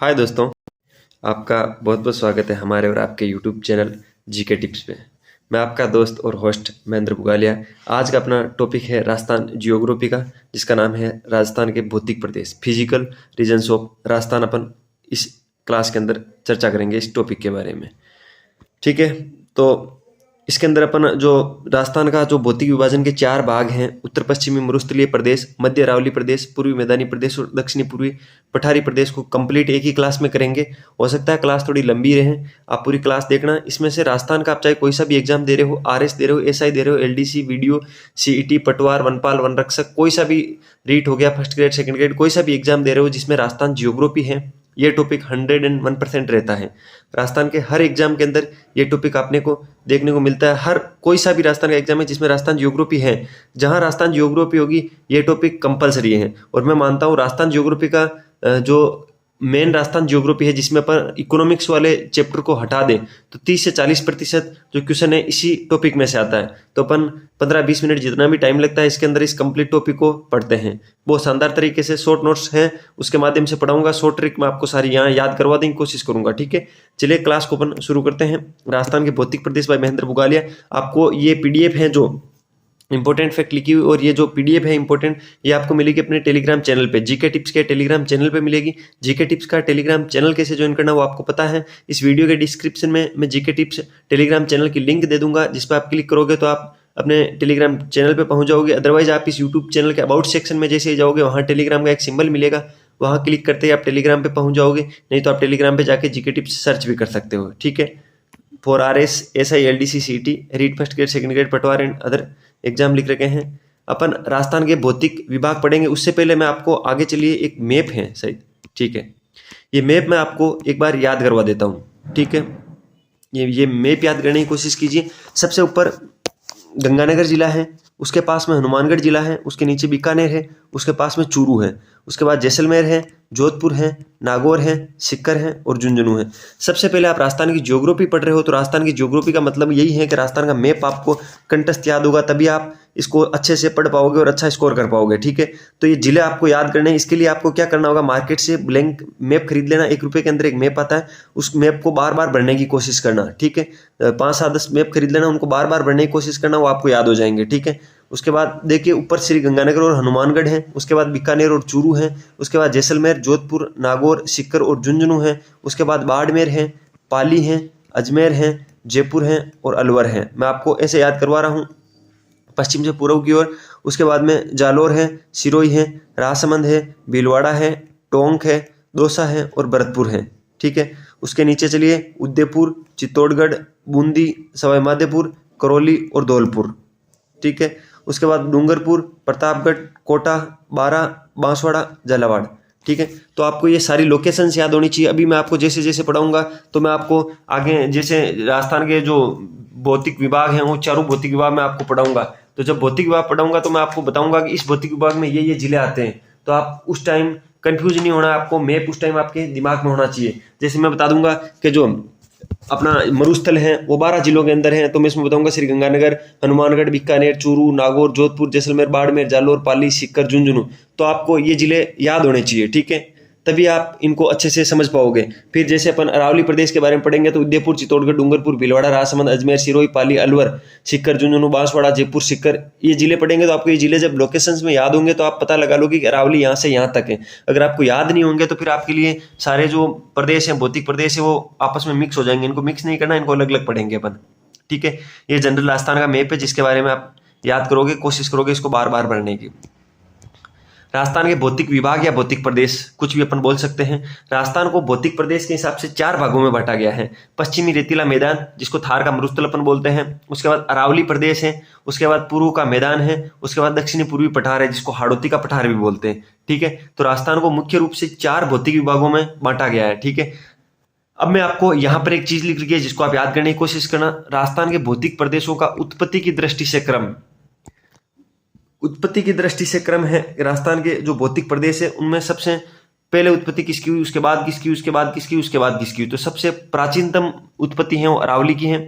हाय दोस्तों, आपका बहुत बहुत स्वागत है हमारे और आपके यूट्यूब चैनल जीके टिप्स पे। मैं आपका दोस्त और होस्ट महेंद्र बुगालिया। आज का अपना टॉपिक है राजस्थान जियोग्राफी का, जिसका नाम है राजस्थान के भौतिक प्रदेश, फिजिकल रीजन्स ऑफ राजस्थान। अपन इस क्लास के अंदर चर्चा करेंगे इस टॉपिक के बारे में। ठीक है, तो इसके अंदर अपन जो राजस्थान का जो भौतिक विभाजन के 4 भाग हैं, उत्तर पश्चिमी मरुस्थलीय प्रदेश, मध्य अरावली प्रदेश, पूर्वी मैदानी प्रदेश और दक्षिणी पूर्वी पठारी प्रदेश को कंप्लीट एक ही क्लास में करेंगे। हो सकता है क्लास थोड़ी लंबी रहे, आप पूरी क्लास देखना। इसमें से राजस्थान का आप चाहे कोई सा भी एग्जाम दे रहे हो, आरएस दे रहे हो, एसआई दे रहे हो, एलडीसी, वीडियो, सीईटी, पटवार, वनपाल, वनरक्षक, कोई सा भी रीट हो गया, फर्स्ट ग्रेड, सेकंड ग्रेड, कोई सा भी एग्जाम दे रहे हो जिसमें राजस्थान जियोग्राफी है, ये टॉपिक 101% रहता है। राजस्थान के हर एग्जाम के अंदर ये टॉपिक आपने को देखने को मिलता है। हर कोई सा भी राजस्थान का एग्जाम है जिसमें राजस्थान जियोग्राफी है, जहां राजस्थान जियोग्राफी होगी ये टॉपिक कंपलसरी है। और मैं मानता हूँ राजस्थान जियोग्राफी का जो मेन राजस्थान जियोग्राफी है, जिसमें अपन इकोनॉमिक्स वाले चैप्टर को हटा दें तो 30 से 40% जो क्वेश्चन है इसी टॉपिक में से आता है। तो अपन 15-20 मिनट जितना भी टाइम लगता है इसके अंदर इस कंप्लीट टॉपिक को पढ़ते हैं। बहुत शानदार तरीके से शॉर्ट नोट्स हैं उसके माध्यम से पढ़ाऊंगा। शॉर्ट ट्रिक मैं आपको सारी यहाँ याद करवा देने की कोशिश करूंगा। ठीक है, चलिए क्लास को अपन शुरू करते हैं। राजस्थान के भौतिक प्रदेश बाय महेंद्र बुगालिया। आपको ये पीडीएफ है जो इंपॉर्टेंट फैक्ट लिखी हुई, और ये जो पीडीएफ है इंपॉर्टेंट, ये आपको मिलेगी अपने टेलीग्राम चैनल पे, जीके टिप्स के टेलीग्राम चैनल पे मिलेगी। जीके टिप्स का टेलीग्राम चैनल कैसे ज्वाइन करना वो आपको पता है। इस वीडियो के डिस्क्रिप्शन में मैं जीके टिप्स टेलीग्राम चैनल की लिंक दे दूंगा, जिस पर आप क्लिक करोगे तो आप अपने टेलीग्राम चैनल पे पहुंच जाओगे। अदरवाइज आप इस यूट्यूब चैनल के अबाउट सेक्शन में जैसे ही जाओगे, वहाँ टेलीग्राम का एक सिंबल मिलेगा, वहाँ क्लिक करते ही आप टेलीग्राम पे पहुंच जाओगे। नहीं तो आप टेलीग्राम पे जाके जीके टिप्स सर्च भी कर सकते हो। ठीक है, for RS, SI, LDC, CET, REET first grade, second grade, पटवार एंड अदर एग्जाम लिख रखे हैं। अपन राजस्थान के भौतिक विभाग पढ़ेंगे, उससे पहले मैं आपको आगे चलिए एक मैप है शायद, ठीक है, ये मैप मैं आपको एक बार याद करवा देता हूँ। ठीक है, ये मैप याद करने की कोशिश कीजिए। सबसे ऊपर गंगानगर जिला है, उसके पास में हनुमानगढ़ जिला है, उसके नीचे बीकानेर है, उसके पास में चूरू है, उसके बाद जैसलमेर है, जोधपुर है, नागौर है, सीकर है और झुंझुनू है। सबसे पहले आप राजस्थान की ज्योग्राफी पढ़ रहे हो तो राजस्थान की ज्योग्राफी का मतलब यही है कि राजस्थान का मैप आपको कंठस्थ याद होगा, तभी आप इसको अच्छे से पढ़ पाओगे और अच्छा स्कोर कर पाओगे। ठीक है, तो ये जिले आपको याद करने हैं। इसके लिए आपको क्या करना होगा, मार्केट से ब्लैंक मैप खरीद लेना। 1 रुपये के अंदर एक मैप आता है, उस मैप को बार बार भरने की कोशिश करना। ठीक है, 5-7-10 मैप खरीद लेना, उनको बार बार भरने की कोशिश करना, वो आपको याद हो जाएंगे। ठीक है, उसके बाद देखिए ऊपर श्री गंगानगर और हनुमानगढ़ है, उसके बाद बीकानेर और चूरू है, उसके बाद जैसलमेर, जोधपुर, नागौर, सीकर और झुंझुनू है, उसके बाद बाड़मेर है, पाली है, अजमेर है, जयपुर है और अलवर है। मैं आपको ऐसे याद करवा रहा हूँ पश्चिम से पूर्व की ओर। उसके बाद में जालोर है, सिरोही है, राजसमंद है, भीलवाड़ा है, टोंक है, दौसा है और भरतपुर है। ठीक है, उसके नीचे चलिए उदयपुर, चित्तौड़गढ़, बूंदी, सवाई माधोपुर, करौली और धौलपुर। ठीक है, उसके बाद डूंगरपुर, प्रतापगढ़, कोटा, बारा, बांसवाड़ा, झालावाड़। ठीक है, तो आपको ये सारी लोकेशंस याद होनी चाहिए। अभी मैं आपको जैसे जैसे पढ़ाऊंगा तो मैं आपको आगे जैसे राजस्थान के जो भौतिक विभाग हैं वो चारों भौतिक विभाग में आपको पढ़ाऊंगा। तो जब भौतिक विभाग पढ़ाऊंगा तो मैं आपको बताऊंगा कि इस भौतिक विभाग में ये जिले आते हैं, तो आप उस टाइम कंफ्यूज नहीं होना। आपको मैप उस टाइम आपके दिमाग में होना चाहिए। जैसे मैं बता दूंगा कि जो अपना मरुस्थल है वो 12 जिलों के अंदर है, तो मैं इसमें बताऊंगा श्री गंगानगर, हनुमानगढ़, बीकानेर, चूरू, नागौर, जोधपुर, जैसलमेर, बाड़मेर, जालोर, पाली, सीकर, झुंझुनू। तो आपको ये जिले याद होने चाहिए। ठीक है, तभी आप इनको अच्छे से समझ पाओगे। फिर जैसे अपन अरावली प्रदेश के बारे में पढ़ेंगे तो उदयपुर, चित्तौड़गढ़, डूंगरपुर, भीलवाड़ा, राजसमंद, अजमेर, सिरोही, पाली, अलवर, सीकर, झुंझुनू, बांसवाड़ा, जयपुर, सीकर, ये जिले पढ़ेंगे तो आपको ये जिले जब लोकेशंस में याद होंगे तो आप पता लगा लोगे कि अरावली यहाँ से यहाँ तक है। अगर आपको याद नहीं होंगे तो फिर आपके लिए सारे जो प्रदेश हैं, भौतिक प्रदेश है, वो आपस में मिक्स हो जाएंगे। इनको मिक्स नहीं करना, इनको अलग अलग पढ़ेंगे अपन। ठीक है, ये जनरल राजस्थान का मैप है जिसके बारे में आप याद करोगे, कोशिश करोगे इसको बार बार पढ़ने की। राजस्थान के भौतिक विभाग या भौतिक प्रदेश कुछ भी अपन बोल सकते हैं। राजस्थान को भौतिक प्रदेश के हिसाब से 4 भागों में बांटा गया है। पश्चिमी रेतीला मैदान जिसको थार का मरुस्थल अपन बोलते हैं, उसके बाद अरावली प्रदेश है, उसके बाद पूर्व का मैदान है, उसके बाद दक्षिणी पूर्वी पठार है जिसको हाड़ौती का पठार भी बोलते हैं। ठीक है, तो राजस्थान को मुख्य रूप से 4 भौतिक विभागों में बांटा गया है। ठीक है, अब मैं आपको यहाँ पर एक चीज लिख रही है जिसको आप याद करने की कोशिश करना। राजस्थान के भौतिक प्रदेशों का उत्पत्ति की दृष्टि से क्रम, उत्पत्ति की दृष्टि से क्रम है। राजस्थान के जो भौतिक प्रदेश है उनमें सबसे पहले उत्पत्ति किसकी हुई, उसके बाद किसकी, उसके बाद किसकी, उसके बाद किसकी हुई। तो सबसे प्राचीनतम उत्पत्ति है वो अरावली की है,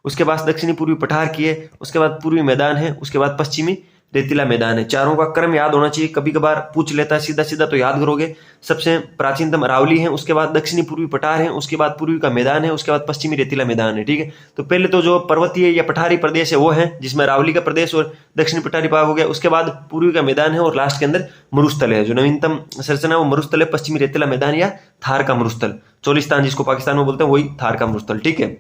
उसके बाद दक्षिणी पूर्वी पठार की है, उसके बाद पूर्वी मैदान है, उसके बाद पश्चिमी रेतीला मैदान है। चारों का क्रम याद होना चाहिए, कभी कभार पूछ लेता है सीधा सीधा, तो याद करोगे। सबसे प्राचीनतम अरावली है, उसके बाद दक्षिणी पूर्वी पठार है, उसके बाद पूर्वी का मैदान है, उसके बाद पश्चिमी रेतीला मैदान है। ठीक है, तो पहले तो जो पर्वतीय या पठारी प्रदेश है वो है, जिसमें अरावली का प्रदेश और दक्षिणी पठारी भाग हो गया। उसके बाद पूर्वी का मैदान है और लास्ट के अंदर मरुस्थल है। जो नवीनतम संरचना वो मरुस्थल है, पश्चिमी रेतीला मैदान या थार का मरुस्थल, चोलिस्तान जिसको पाकिस्तान में बोलते हैं, वही थार का मरुस्थल। ठीक है,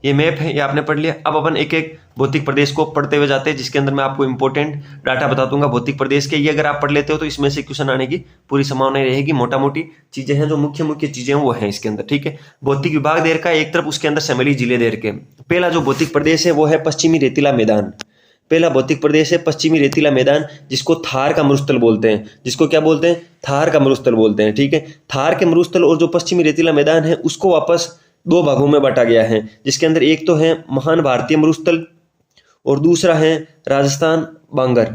ये मैप है, ये आपने पढ़ लिया। अब अपन एक एक भौतिक प्रदेश को पढ़ते हुए जाते हैं, जिसके अंदर मैं आपको इंपॉर्टेंट डाटा बता दूंगा भौतिक प्रदेश के। ये अगर आप पढ़ लेते हो तो इसमें से क्वेश्चन आने की पूरी संभावना रहेगी। मोटा मोटी चीजें हैं, जो मुख्य मुख्य चीजें हैं वो हैं इसके अंदर। ठीक है, भौतिक विभाग दे रखा है एक तरफ, उसके अंदर सम्मिलित जिले दे रखे। पहला जो भौतिक प्रदेश है वो है पश्चिमी रेतीला मैदान। पहला भौतिक प्रदेश है पश्चिमी रेतीला मैदान, जिसको थार का मरुस्थल बोलते हैं। जिसको क्या बोलते हैं? थार का मरुस्थल बोलते हैं। ठीक है, थार के मरुस्थल और जो पश्चिमी रेतीला मैदान है उसको वापस दो भागों में बांटा गया है, जिसके अंदर एक तो है महान भारतीय मरुस्थल और दूसरा है राजस्थान बांगर।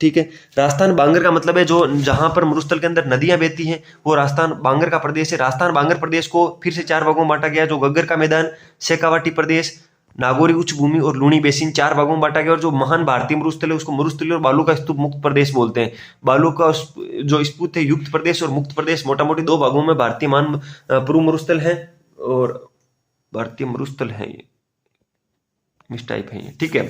ठीक है, राजस्थान बांगर का मतलब है जो जहां पर मरुस्थल के अंदर नदियां बहती हैं वो राजस्थान बांगर का प्रदेश है। राजस्थान बांगर प्रदेश को फिर से चार भागों में बांटा गया, जो गग्गर का मैदान, शेखावाटी प्रदेश, नागौरी उच्च भूमि और लूणी बेसिन, चार भागों में बांटा गया। और जो महान भारतीय मरुस्थल है उसको मरुस्थलीय और बालू का स्तूप मुक्त प्रदेश बोलते हैं। बालू का जो स्तूप है युक्त प्रदेश और मुक्त प्रदेश, मोटा मोटी दो भागों में भारतीय मान पूर्व मरुस्थल है और भारतीय मरुस्थल है, ये मिस टाइप है ये। ठीक है,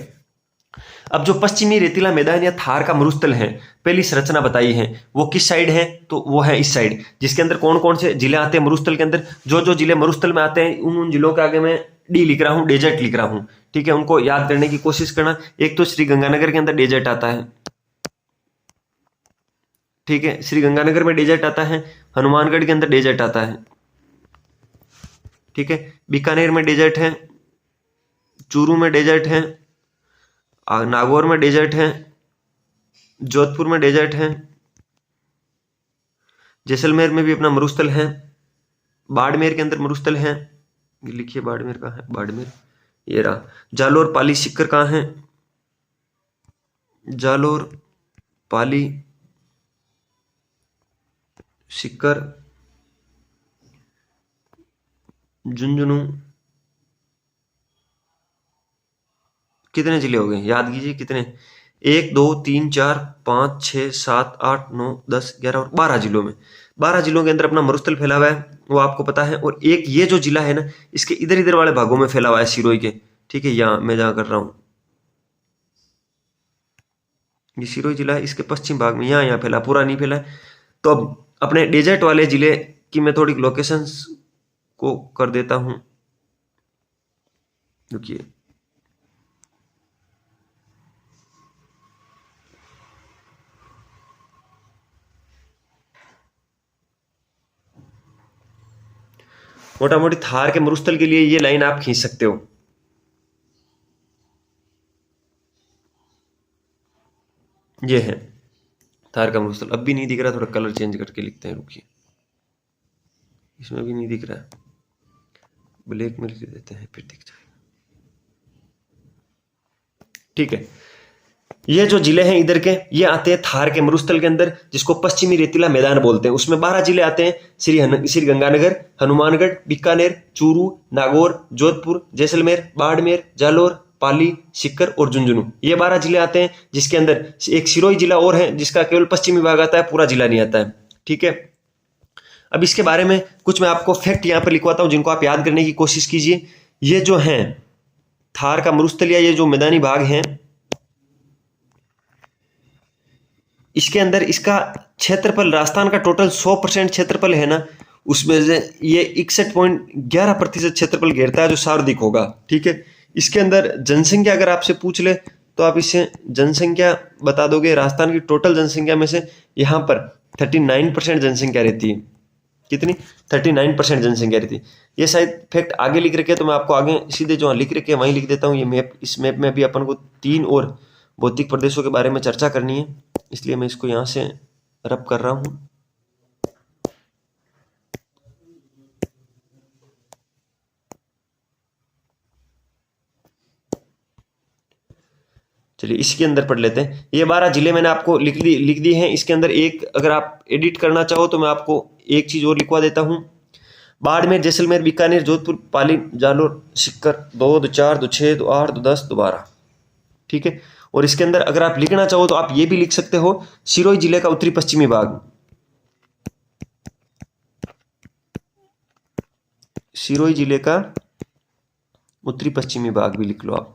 अब जो पश्चिमी रेतीला मैदान या थार का मरुस्थल है, पहली संरचना बताई है, वो किस साइड है? तो वो है इस साइड, जिसके अंदर कौन कौन से जिले आते हैं मरुस्थल के अंदर। जो जो जिले मरुस्थल में आते हैं उन जिलों के आगे मैं डी लिख रहा हूं, डेजर्ट लिख रहा हूं। ठीक है, उनको याद करने की कोशिश करना। एक तो श्री गंगानगर के अंदर डेजर्ट आता है। ठीक है, श्री गंगानगर में डेजर्ट आता है, हनुमानगढ़ के अंदर डेजर्ट आता है। ठीक है, बीकानेर में डेजर्ट है, चूरू में डेजर्ट है, नागौर में डेजर्ट है, जोधपुर में डेजर्ट है, जैसलमेर में भी अपना मरुस्थल है, बाड़मेर के अंदर मरुस्थल है। लिखिए बाड़मेर कहाँ है? बाड़मेर ये रहा। जालोर, पाली, सीकर कहाँ है? जालोर, पाली, सीकर, झुंझुनू। कितने जिले हो गए? याद कीजिए कितने? 1 2 3 4 5 6 7 8 9 10 11 और 12 जिलों में, 12 जिलों के अंदर अपना मरुस्थल फैला हुआ है, वो आपको पता है। और एक ये जो जिला है ना, इसके इधर इधर वाले भागों में फैला हुआ है, सिरोही के। ठीक है, यहाँ मैं जहाँ कर रहा हूँ ये सिरोही जिला है, इसके पश्चिम भाग में यहाँ फैला, पूरा नहीं फैला है। तो अब अपने डेजर्ट वाले जिले की मैं थोड़ी लोकेशंस को कर देता हूँ, रुकिए। मोटा मोटी थार के मरुस्थल के लिए ये लाइन आप खींच सकते हो। ये है थार का मरुस्थल। अब भी नहीं दिख रहा, थोड़ा कलर चेंज करके लिखते हैं, रुकिए। इसमें भी नहीं दिख रहा है, ब्लैक में लिख देते हैं, फिर दिख जाएगा। ठीक है, ये जो जिले हैं इधर के, ये आते हैं थार के मरुस्थल के अंदर, जिसको पश्चिमी रेतीला मैदान बोलते हैं। उसमें 12 जिले आते हैं, श्री गंगानगर, हनुमानगढ़, बीकानेर, चूरू, नागौर, जोधपुर, जैसलमेर, बाड़मेर, जालोर, पाली, सीकर और झुंझुनू। ये 12 जिले आते हैं, जिसके अंदर एक सिरोही जिला और है जिसका केवल पश्चिमी भाग आता है, पूरा जिला नहीं आता है। ठीक है, अब इसके बारे में कुछ मैं आपको फैक्ट यहाँ पर लिखवाता हूँ, जिनको आप याद करने की कोशिश कीजिए। ये जो है थार का मरुस्थल या ये जो मैदानी भाग है, इसके अंदर इसका क्षेत्रफल, राजस्थान का टोटल 100% क्षेत्रफल है ना, उसमें से ये 61.11% क्षेत्रफल घेरता है, जो सार्वधिक होगा। ठीक है, इसके अंदर जनसंख्या अगर आपसे पूछ ले तो आप इससे जनसंख्या बता दोगे। राजस्थान की टोटल जनसंख्या में से यहाँ पर 39% जनसंख्या रहती है। कितनी? 39% जनसंख्या रहती है। ये शायद फैक्ट आगे लिख रखे, तो मैं आपको आगे सीधे जो लिख रखे वहीं लिख देता हूँ। ये मैप, इस मैप में भी अपन को 3 और भौतिक प्रदेशों के बारे में चर्चा करनी है, इसलिए मैं इसको यहाँ से रब कर रहा हूँ। चलिए इसके अंदर पढ़ लेते हैं। ये 12 जिले मैंने आपको लिख दी हैं। इसके अंदर एक अगर आप एडिट करना चाहो तो मैं आपको एक चीज और लिखवा देता हूँ। बाड़मेर, जैसलमेर, बीकानेर, जोधपुर, पाली, जालोर, सीकर, 2 2 4 2 6 2 8 2 10 2 12। ठीक है, और इसके अंदर अगर आप लिखना चाहो तो आप ये भी लिख सकते हो, सिरोही जिले का उत्तरी पश्चिमी भाग, सिरोही जिले का उत्तरी पश्चिमी भाग भी लिख लो आप।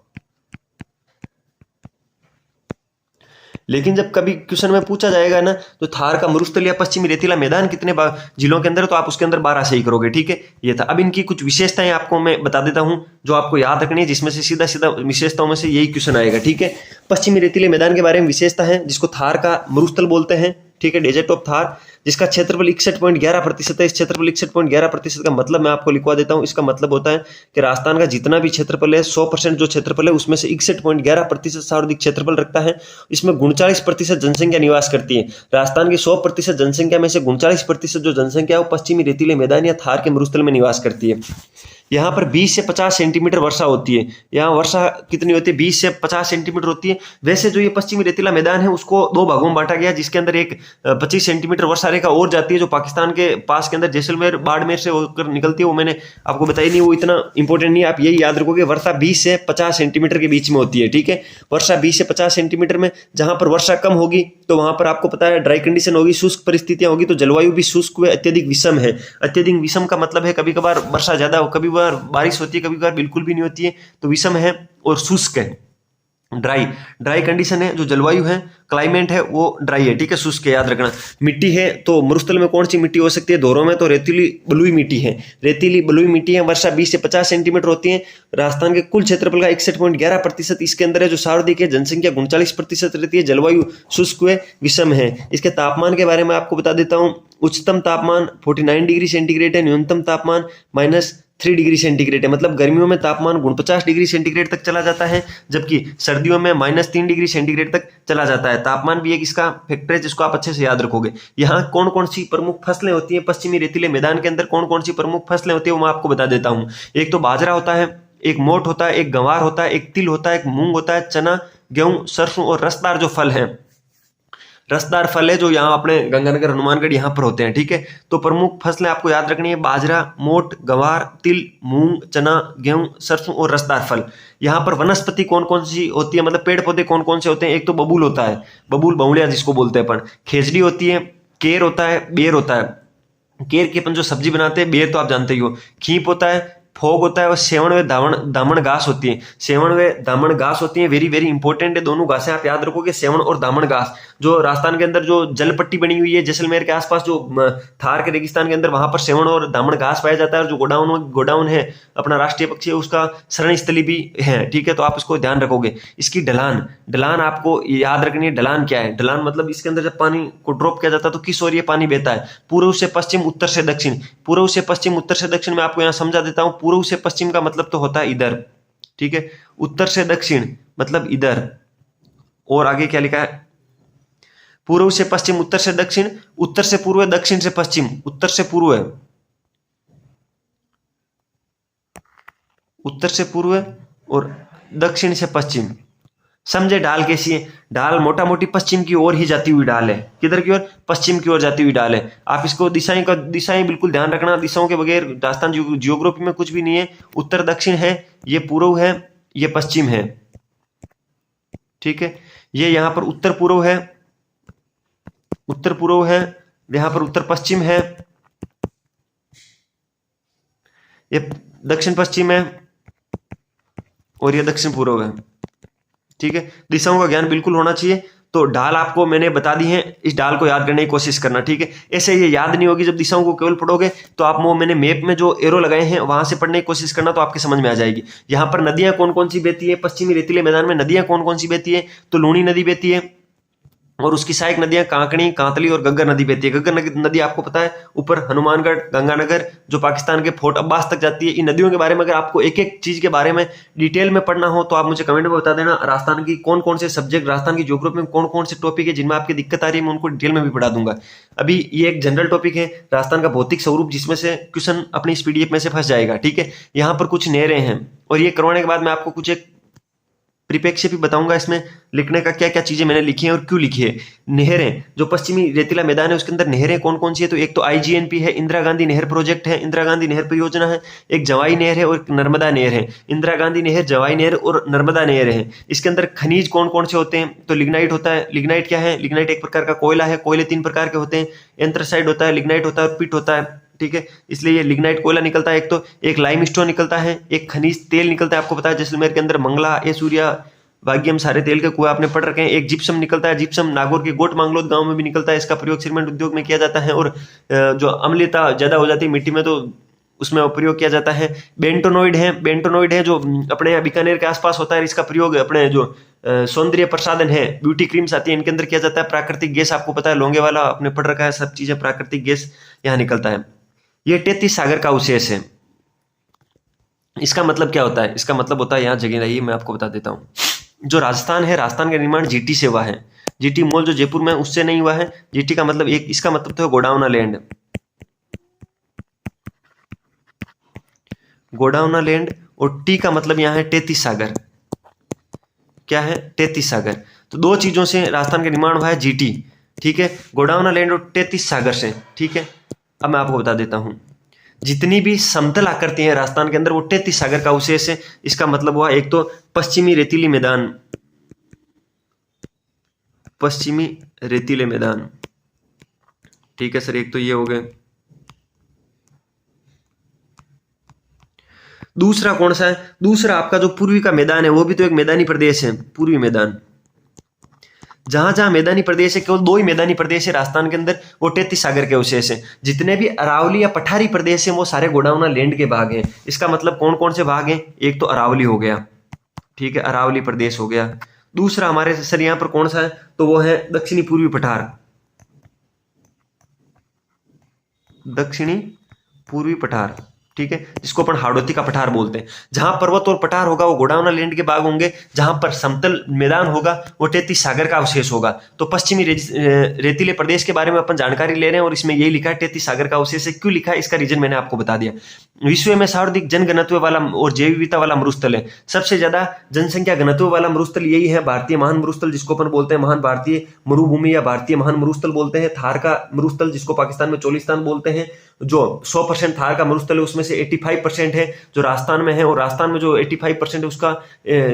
लेकिन जब कभी क्वेश्चन में पूछा जाएगा ना, तो थार का मरुस्थल या पश्चिमी रेतीला मैदान कितने जिलों के अंदर, तो आप उसके अंदर 12 सही करोगे। ठीक है, ये था। अब इनकी कुछ विशेषताएं आपको मैं बता देता हूं जो आपको याद रखनी है, जिसमें से सीधा सीधा विशेषताओं में से यही क्वेश्चन आएगा। ठीक है, पश्चिमी रेतीले मैदान के बारे में विशेषता है, जिसको थार का मरुस्थल बोलते हैं। ठीक है, डेजर्ट ऑफ थार, जिसका क्षेत्रफल 61.11% है। इस क्षेत्रफल 61.11% का मतलब मैं आपको लिखवा देता हूं। इसका मतलब होता है कि राजस्थान का जितना भी क्षेत्रफल है, 100% जो क्षेत्रफल है उसमें से 61.11% सर्वाधिक क्षेत्रफल रखता है। इसमें 39% जनसंख्या निवास करती है। राजस्थान की 100% जनसंख्या में से 39% जो जनसंख्या है वो पश्चिमी रेतीले मैदान या थार के मरुस्थल में निवास करती है। यहाँ पर 20 से 50 सेंटीमीटर वर्षा होती है। यहाँ वर्षा कितनी होती है? 20 से 50 सेंटीमीटर होती है। वैसे जो ये पश्चिमी रेतीला मैदान है उसको 2 भागों में बांटा गया, जिसके अंदर एक 25 सेंटीमीटर वर्षा रेखा और जाती है जो पाकिस्तान के पास के अंदर जैसलमेर बाड़मेर से होकर निकलती है। वो मैंने आपको बताई नहीं, वो इतना इंपॉर्टेंट नहीं है। आप यही याद रखोगे, वर्षा 20 से 50 सेंटीमीटर के बीच में होती है। ठीक है, वर्षा 20 से 50 सेंटीमीटर में। जहां पर वर्षा कम होगी तो वहां पर आपको पता है ड्राई कंडीशन होगी, शुष्क परिस्थितियां होगी, तो जलवायु भी शुष्क व अत्यधिक विषम है। अत्यधिक विषम का मतलब है कभी कभार वर्षा ज्यादा हो, कभी बार बारिश होती है, कभी कभार बिल्कुल भी नहीं होती है, तो विषम है और शुष्क है। ड्राई कंडीशन है, जो जलवायु है, क्लाइमेट है, वो ड्राई है। ठीक है, शुष्क है, याद रखना। मिट्टी है तो मरुस्थल में कौन सी मिट्टी हो सकती है? धोरों में तो रेतीली बलुई मिट्टी है, रेतीली बलुई मिट्टी है। वर्षा 20 से 50 सेंटीमीटर होती है। राजस्थान के कुल क्षेत्रफल का 61.11% इसके अंदर है। जो सर्वाधिक है, जनसंख्या 39% रहती है। जलवायु शुष्क व विषम है। इसके तापमान के बारे में आपको बता देता हूँ। उच्चतम तापमान 49 डिग्री सेंटीग्रेड है, न्यूनतम तापमान -3 डिग्री सेंटीग्रेड है। मतलब गर्मियों में तापमान 49 डिग्री सेंटीग्रेड तक चला जाता है, जबकि सर्दियों में -3 डिग्री सेंटीग्रेड तक चला जाता है। तापमान भी एक इसका फैक्टर है जिसको आप अच्छे से याद रखोगे। यहाँ कौन कौन सी प्रमुख फसलें होती हैं पश्चिमी रेतीले मैदान के अंदर, कौन कौन सी प्रमुख फसलें होती है वो मैं आपको बता देता हूँ। एक तो बाजरा होता है, एक मोठ होता है, एक गंवार होता है, एक तिल होता है, एक मूंग होता है, चना, गेहूं, सरसों और रसदार जो फल है, रसदार फल है जो यहाँ अपने गंगानगर हनुमानगढ़ यहाँ पर होते हैं। ठीक है, तो प्रमुख फसलें आपको याद रखनी है, बाजरा, मोठ, गंवार, तिल, मूंग, चना, गेहूं, सरसों और रसदार फल। यहाँ पर वनस्पति कौन कौन सी होती है, मतलब पेड़ पौधे कौन कौन से होते हैं? एक तो बबूल होता है, बबूल बहुड़िया जिसको बोलते हैं अपन, खेजड़ी होती है, केर होता है, बेर होता है। केर की अपन जो सब्जी बनाते हैं, बेर तो आप जानते ही हो, खीप होता है, फोग होता है, और सेवण व दामन घास होती है। सेवण व दामन घास होती है, वेरी वेरी इंपॉर्टेंट है। दोनों घासें आप याद रखोगे, सेवण और दामन घास। जो राजस्थान के अंदर जो जल पट्टी बनी हुई है जैसलमेर के आसपास, जो थार के रेगिस्तान के अंदर, वहां पर सेवण और दामन घास पाया जाता है। और जो गोडाउन है अपना राष्ट्रीय पक्षी है, उसका शरण स्थली भी है। ठीक है, तो आप इसको ध्यान रखोगे। इसकी ढलान आपको याद रखनी है। ढलान क्या है? ढलान मतलब इसके अंदर जब पानी को ड्रॉप किया जाता है तो किस ओर ये पानी बहता है? पूर्व से पश्चिम, उत्तर से दक्षिण। पूर्व से पश्चिम, उत्तर से दक्षिण में आपको यहाँ समझा देता हूं। पूर्व से पश्चिम का मतलब तो होता है इधर। ठीक है, उत्तर से दक्षिण मतलब इधर। और आगे क्या लिखा है? पूर्व से पश्चिम, उत्तर से दक्षिण, उत्तर से पूर्व, दक्षिण से पश्चिम। उत्तर से पूर्व, उत्तर से पूर्व और दक्षिण से पश्चिम। समझे ढाल कैसी है? ढाल मोटा मोटी पश्चिम की ओर ही जाती हुई ढाल है। किधर की ओर? पश्चिम की ओर जाती हुई ढाल है। आप इसको दिशाएं बिल्कुल ध्यान रखना। दिशाओं के बगैर राजस्थान जियोग्राफी में कुछ भी नहीं है। उत्तर दक्षिण है, ये पूर्व है, ये पश्चिम है। ठीक है, ये यहां पर उत्तर पूर्व है, उत्तर पूर्व है, यहां पर उत्तर पश्चिम है, ये दक्षिण पश्चिम है, और ये दक्षिण पूर्व है। ठीक है, दिशाओं का ज्ञान बिल्कुल होना चाहिए। तो ढाल आपको मैंने बता दी है, इस ढाल को याद करने की कोशिश करना। ठीक है, ऐसे ये याद नहीं होगी जब दिशाओं को केवल पढ़ोगे, तो आप वो मैंने मैप में जो एरो लगाए हैं वहां से पढ़ने की कोशिश करना, तो आपके समझ में आ जाएगी। यहाँ पर नदियां कौन कौन सी बहती है पश्चिमी रेतीले मैदान में? नदियां कौन कौन सी बहती है? तो लूणी नदी बहती है, और उसकी सहायक नदियां कांकड़ी, कांतली और गग्गर नदी बहती है। गग्गर नदी आपको पता है ऊपर हनुमानगढ़, गंगानगर, जो पाकिस्तान के फोर्ट अब्बास तक जाती है। इन नदियों के बारे में अगर आपको एक एक चीज के बारे में डिटेल में पढ़ना हो तो आप मुझे कमेंट में बता देना। राजस्थान की कौन कौन से सब्जेक्ट, राजस्थान की ज्योग्राफी में कौन कौन से टॉपिक है जिनमें आपकी दिक्कत आ रही है, मैं उनको डिटेल में भी पढ़ा दूंगा। अभी ये एक जनरल टॉपिक है, राजस्थान का भौतिक स्वरूप, जिसमें से क्वेश्चन अपनी इस पीडीएफ में से फंस जाएगा। ठीक है, यहाँ पर कुछ नहरें हैं, और ये करवाने के बाद मैं आपको कुछ एक परिप्रेक्ष्य भी बताऊंगा इसमें लिखने का क्या क्या चीजें मैंने लिखी हैं और क्यों लिखी है। नहरें, जो पश्चिमी रेतीला मैदान है उसके अंदर नहरें कौन कौन सी है, तो एक तो आईजीएनपी है, इंदिरा गांधी नहर प्रोजेक्ट है, इंदिरा गांधी नहर परियोजना है, एक जवाई नहर है और एक नर्मदा नहर है। इंदिरा गांधी नहर, जवाई नहर और नर्मदा नहर है। इसके अंदर खनिज कौन कौन से होते हैं, तो लिग्नाइट होता है। लिग्नाइट क्या है, लिग्नाइट एक प्रकार का कोयला है। कोयले 3 प्रकार के होते हैं, एंथ्रासाइड होता है, लिग्नाइट होता है और पिट होता है, ठीक है। इसलिए ये लिग्नाइट कोयला निकलता है एक, तो एक लाइमस्टोन निकलता है, एक खनिज तेल निकलता है। आपको पता है जैसलमेर के अंदर मंगला, एसूरिया, भाग्यम सारे तेल के कुएं आपने पढ़ रखे हैं। एक जिप्सम निकलता है, जिप्सम नागौर के गोट मांगलोद गांव में भी निकलता है। इसका प्रयोग सीमेंट उद्योग में किया जाता है। और जो अम्लता ज्यादा हो जाती है मिट्टी में तो उसमें प्रयोग किया जाता है। बेंटोनॉइड है जो अपने बीकानेर के आसपास होता है। इसका प्रयोग अपने जो सौंदर्य प्रसाधन है, ब्यूटी क्रीम्स आती है, इनके अंदर किया जाता है। प्राकृतिक गैस आपको पता है, लोंगे वाला आपने पढ़ रखा है, सब चीजें प्राकृतिक गैस यहाँ निकलता है। ये 33 सागर का अवशेष है। इसका मतलब क्या होता है, इसका मतलब होता है, यहाँ जगह रही मैं आपको बता देता हूँ। जो राजस्थान है, राजस्थान का निर्माण जीटी से हुआ है। जीटी मॉल जो जयपुर में, उससे नहीं हुआ है। जीटी का मतलब एक, इसका मतलब तो है गोडाउना लैंड, गोडाउना लैंड। और टी का मतलब यहाँ है 33 सागर। क्या है, 33 सागर। तो दो चीजों से राजस्थान का निर्माण हुआ है, जीटी, ठीक है, गोडाउना लैंड और 33 सागर से, ठीक है। अब मैं आपको बता देता हूं, जितनी भी समतल आकृति है राजस्थान के अंदर वो 33 सागर का अवशेष है। इसका मतलब हुआ एक तो पश्चिमी रेतीली मैदान, पश्चिमी रेतीले मैदान, ठीक है सर, एक तो ये हो गए। दूसरा कौन सा है, दूसरा आपका जो पूर्वी का मैदान है, वो भी तो एक मैदानी प्रदेश है, पूर्वी मैदान। जहां जहां मैदानी प्रदेश है, केवल 2 ही मैदानी प्रदेश है राजस्थान के अंदर, वो 33 सागर के अवशेष है। जितने भी अरावली या पठारी प्रदेश है वो सारे गोडाउना लैंड के भाग हैं। इसका मतलब कौन कौन से भाग हैं, एक तो अरावली हो गया, ठीक है, अरावली प्रदेश हो गया। दूसरा हमारे सर यहाँ पर कौन सा है, तो वो है दक्षिणी पूर्वी पठार, दक्षिणी पूर्वी पठार, ठीक है, जिसको अपन हाड़ौती का पठार बोलते हैं। जहां पर्वत और पठार होगा वो गोडाउना लैंड के भाग होंगे, जहां पर समतल मैदान होगा वो 33 सागर का अवशेष होगा। तो पश्चिमी रेतीले प्रदेश के बारे में अपन जानकारी ले रहे हैं और इसमें यही लिखा है 33 सागर का अवशेष है। क्यों लिखा है, इसका रीजन मैंने आपको बता दिया। विश्व में सर्वाधिक जनघनत्व वाला और जैव विविधता वाला मरुस्थल है। सबसे ज्यादा जनसंख्या घनत्व वाला मरुस्थल यही है, भारतीय महान मरुस्थल, जिसको अपन बोलते हैं महान भारतीय मरुभूमि या भारतीय महान मरुस्थल बोलते हैं। थार का मरुस्थल, जिसको पाकिस्तान में चोलिस्तान बोलते हैं, जो 100% थार का मरुस्थल है उसमें से 85% है जो राजस्थान में है। और राजस्थान में जो 85% है उसका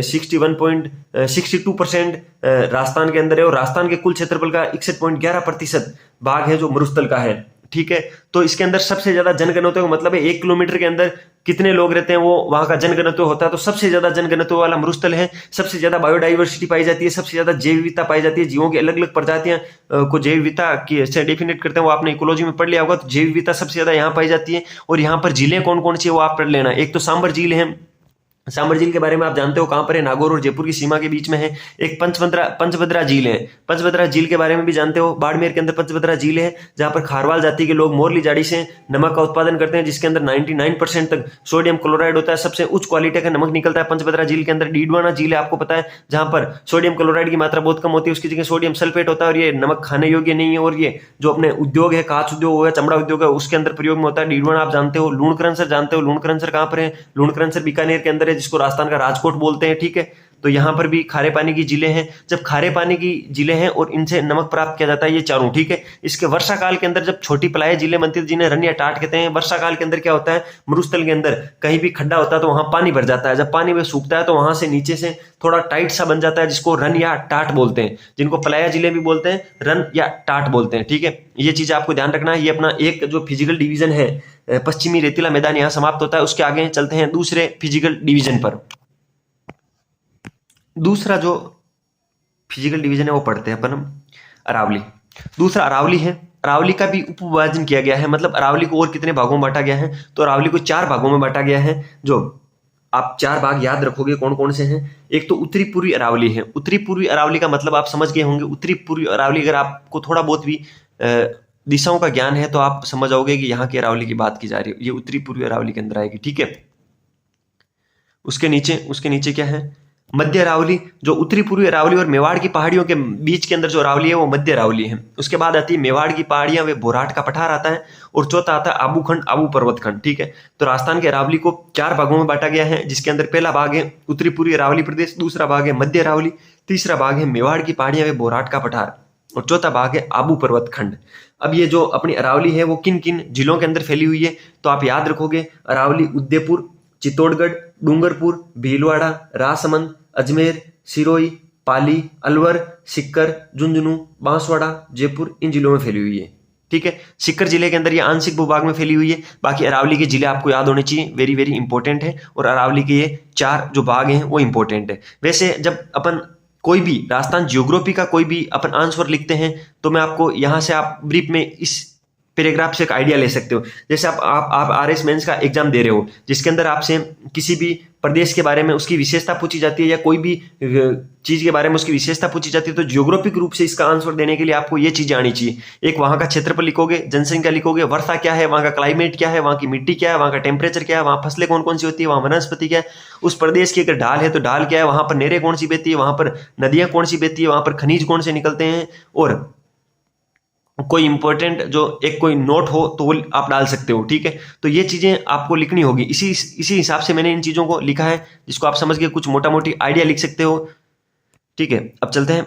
62% राजस्थान के अंदर है। और राजस्थान के कुल क्षेत्रफल का 61.11% भाग है जो मरुस्थल का है, ठीक है। तो इसके अंदर सबसे ज्यादा जनघनत्व का मतलब है 1 किलोमीटर के अंदर कितने लोग रहते हैं वो वहां का जनघनत्व होता है। तो सबसे ज्यादा जनघनत्व वाला मरुस्थल है। सबसे ज्यादा बायोडाइवर्सिटी पाई जाती है, सबसे ज्यादा जैव विविधता पाई जाती है। जीवों की अलग अलग प्रजातियां को जैव विविधता से डेफिनेट करते हैं, वो आपने इकोलॉजी में पढ़ लिया होगा। तो जैव विविधता सबसे ज्यादा यहाँ पाई जाती है। और यहाँ पर झीलें कौन कौन सी है वो आप पढ़ लेना। एक तो सांबर झील है, सांबर झील के बारे में आप जानते हो कहां पर है, नागौर और जयपुर की सीमा के बीच में है। एक पंचभद्रा झील है, पंचभद्रा झील के बारे में भी जानते हो, बाड़मेर के अंदर पंचभद्रा झील है, जहां पर खारवाल जाति के लोग मोरली जाड़ी से नमक का उत्पादन करते हैं, जिसके अंदर 99% तक सोडियम क्लोराइड होता है। सबसे उच्च क्वालिटी का नमक निकलता है पंचभद्रा झील के अंदर। डीडवाना झील है, आपको पता है, जहां पर सोडियम क्लोराइड की मात्रा बहुत कम होती है, उसकी जगह सोडियम सल्फेट होता है और ये नमक खाने योग्य नहीं है। और ये जो अपने उद्योग है, कांच उद्योग हो गया, चमड़ा उद्योग है, उसके अंदर प्रयोग में होता है। डीडवाना आप जानते हो। लूणकरनसर जानते हो, लूणकरनसर कहां पर है, लूणकरनसर बीकानेर के अंदर है, जिसको राजस्थान का राजकोट बोलते हैं, ठीक है। तो यहां पर भी खारे पानी की झीलें हैं। जब खारे पानी की झीलें हैं और इनसे नमक प्राप्त किया जाता है, ये चारों, ठीक है। इसके वर्षा काल के अंदर जब छोटी पलाय झीलें बनती है, जिन्हें रन या टाट कहते हैं, वर्षा काल के अंदर क्या होता है, मरुस्थल के अंदर कहीं भी खड्डा होता है तो वहां पानी भर जाता है। जब पानी में सूखता है तो वहां से नीचे से थोड़ा टाइट सा बन जाता है, जिसको रन या टाट बोलते हैं, जिनको पलाया झीलें भी बोलते हैं, रन या टाट बोलते हैं, ठीक है। ये चीज आपको ध्यान रखना है। ये अपना एक जो फिजिकल डिवीजन है, पश्चिमी रेतीला मैदान, यहाँ समाप्त होता है। उसके आगे चलते हैं दूसरे फिजिकल डिवीजन पर। दूसरा जो फिजिकल डिवीजन है वो पढ़ते हैं अपन हम, अरावली। दूसरा अरावली है। अरावली का भी उपविभाजन किया गया है, मतलब अरावली को और कितने भागों में बांटा गया है, तो अरावली को 4 भागों में बांटा गया है। जो आप 4 भाग याद रखोगे कौन कौन से हैं। एक तो उत्तरी पूर्वी अरावली है। उत्तरी पूर्वी अरावली का मतलब आप समझ गए होंगे। उत्तरी पूर्वी अरावली, अगर आपको थोड़ा बहुत भी दिशाओं का ज्ञान है तो आप समझ आओगे कि यहाँ की अरावली की बात की जा रही है। ये उत्तरी पूर्वी अरावली के अंदर आएगी, ठीक है। उसके नीचे क्या है, मध्य अरावली, जो उत्तरी पूर्वी अरावली और मेवाड़ की पहाड़ियों के बीच के अंदर जो अरावली है वो मध्य अरावली है। उसके बाद आती है मेवाड़ की पहाड़ियां, वे बोराट का पठार आता है, और चौथा आता है आबू खंड, आबू पर्वत खंड। ठीक है, तो राजस्थान के अरावली को 4 भागों में बांटा गया है, जिसके अंदर पहला भाग है उत्तरी पूर्वी अरावली प्रदेश, दूसरा भाग है मध्य अरावली, तीसरा भाग है मेवाड़ की पहाड़ियां, वे बोराट का पठार, और चौथा भाग है आबू पर्वत खंड। अब ये जो अपनी अरावली है वो किन किन जिलों के अंदर फैली हुई है, तो आप याद रखोगे, अरावली उदयपुर, चित्तौड़गढ़, डूंगरपुर, भीलवाड़ा, राजसमंद, अजमेर, सिरोही, पाली, अलवर, सीकर, झुंझुनू, बांसवाड़ा, जयपुर, इन जिलों में फैली हुई है। ठीक है, सीकर जिले के अंदर ये आंशिक भूभाग में फैली हुई है। बाकी अरावली के जिले आपको याद होने चाहिए, वेरी वेरी इंपॉर्टेंट है, और अरावली के ये 4 जो भाग हैं वो इंपॉर्टेंट है। वैसे जब अपन कोई भी राजस्थान जियोग्राफी का कोई भी अपन आंसर लिखते हैं, तो मैं आपको यहां से आप ब्रीफ में इस पैराग्राफ से एक आइडिया ले सकते हो। जैसे आप आरएस मेंस का एग्जाम दे रहे हो, जिसके अंदर आपसे किसी भी प्रदेश के बारे में उसकी विशेषता पूछी जाती है, या कोई भी चीज के बारे में उसकी विशेषता पूछी जाती है, तो जियोग्राफिक रूप से इसका आंसर देने के लिए आपको ये चीजें आनी चाहिए। एक, वहां का क्षेत्रफल लिखोगे, जनसंख्या लिखोगे, वर्षा क्या है, वहां का क्लाइमेट क्या है, वहां की मिट्टी क्या है, वहां का टेम्परेचर क्या है, वहां फसलें कौन कौन सी होती है, वहां वनस्पति क्या है, उस प्रदेश की अगर ढाल है तो ढाल क्या है, वहां पर नहरें कौन सी बहती है, वहां पर नदियां कौन सी बहती है, वहां पर खनिज कौन से निकलते हैं, और कोई इंपॉर्टेंट जो एक कोई नोट हो तो वो आप डाल सकते हो। ठीक है, तो ये चीजें आपको लिखनी होगी। इसी हिसाब से मैंने इन चीजों को लिखा है, जिसको आप समझ के कुछ मोटा मोटी आइडिया लिख सकते हो। ठीक है, अब चलते हैं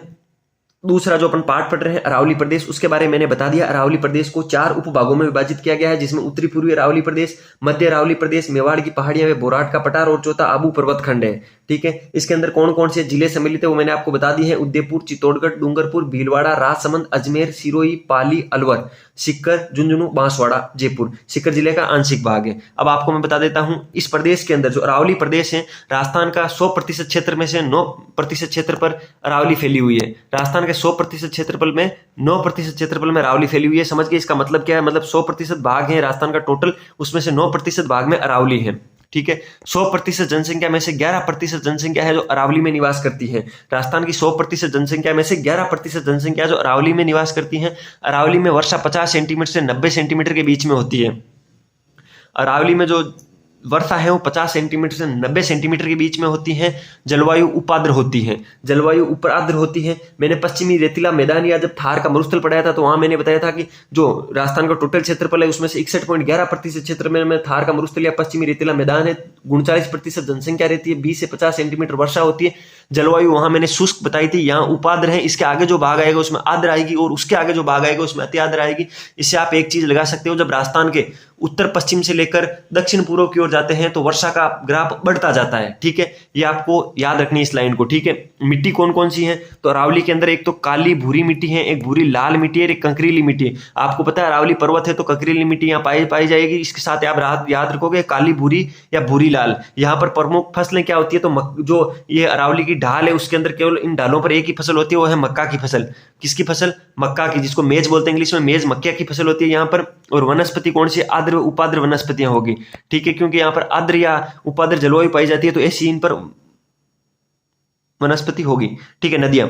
दूसरा जो अपन पार्ट पढ़ रहे हैं, अरावली प्रदेश, उसके बारे में मैंने बता दिया। अरावली प्रदेश को 4 उपभागों में विभाजित किया गया है, जिसमें उत्तरी पूर्वी अरावली प्रदेश, मध्य अरावली प्रदेश, मेवाड़ की पहाड़ियां में बोराट का पठार, और चौथा आबू पर्वत खंड है। ठीक है, इसके अंदर कौन कौन से जिले सम्मिलित है वो मैंने आपको बता दी है। उदयपुर, चित्तौड़गढ़, डूंगरपुर, भीलवाड़ा, राजसमंद, अजमेर, सिरोही, पाली, अलवर, सीकर, झुंझुनू, बांसवाड़ा, जयपुर, सीकर जिले का आंशिक भाग है। अब आपको मैं बता देता हूं, इस प्रदेश के अंदर जो अरावली प्रदेश है, राजस्थान का 100% क्षेत्र में से 9% क्षेत्र पर अरावली फैली हुई है। राजस्थान के 100% क्षेत्रफल में 9% क्षेत्रफल में अरावली फैली हुई है। समझ गए इसका मतलब क्या है? मतलब 100% भाग है राजस्थान का टोटल, उसमें से 9% भाग में अरावली है। ठीक है, 100% जनसंख्या में से 11% जनसंख्या है जो अरावली में निवास करती है। राजस्थान की 100% जनसंख्या में से 11% जनसंख्या जो अरावली में निवास करती है। अरावली में वर्षा 50 सेंटीमीटर से 90 सेंटीमीटर के बीच में होती है। अरावली में जो वर्षा है वो 50 सेंटीमीटर से 90 सेंटीमीटर के बीच में होती है। जलवायु उपाद्र होती है, जलवायु उपआद्र होती है। मैंने पश्चिमी रेतीला मैदान या जब थार का मरुस्थल पढ़ाया था तो वहां मैंने बताया था कि जो राजस्थान का टोटल क्षेत्रफल है उसमें से 61.11% क्षेत्र में थार का मरुस्थल या पश्चिमी रेतीला मैदान है। 39% जनसंख्या रहती है, 20 से 50 सेंटीमीटर वर्षा होती है। जलवायु वहां मैंने शुष्क बताई थी, यहाँ उपाद्र है। इसके आगे जो भाग आएगा उसमें आद्र आएगी, और उसके आगे जो भाग आएगा उसमें अति आद्र आएगी। इससे आप एक चीज लगा सकते हो, जब राजस्थान के उत्तर पश्चिम से लेकर दक्षिण पूर्व की ओर जाते हैं तो वर्षा का ग्राफ बढ़ता जाता है। ठीक है, ये आपको याद रखनी है इस लाइन को। ठीक है, मिट्टी कौन कौन सी है? तो अरावली के अंदर एक तो काली भूरी मिट्टी है, एक भूरी लाल मिट्टी है, एक कंकरीली मिट्टी है। आपको पता है अरावली पर्वत है तो कंकरीली मिट्टी यहाँ पाई जाएगी। इसके साथ आप याद रखोगे काली भूरी या भूरी लाल। यहाँ पर प्रमुख फसलें क्या होती है? तो जो ये अरावली की ढाल है उसके अंदर केवल इन ढालों पर एक ही फसल होती है, वो है मक्का की फसल। किसकी फसल? मक्का की, जिसको मेज बोलते हैं इंग्लिश में। मेज मक्के की फसल होती है यहाँ पर। और वनस्पति कौन सी? आद्र उपाद्र वनस्पतियां होगी। ठीक है, क्योंकि यहाँ पर आद्र या उपाद्र जलवायु पाई जाती है तो ऐसी इन पर वनस्पति होगी। ठीक है, नदियां।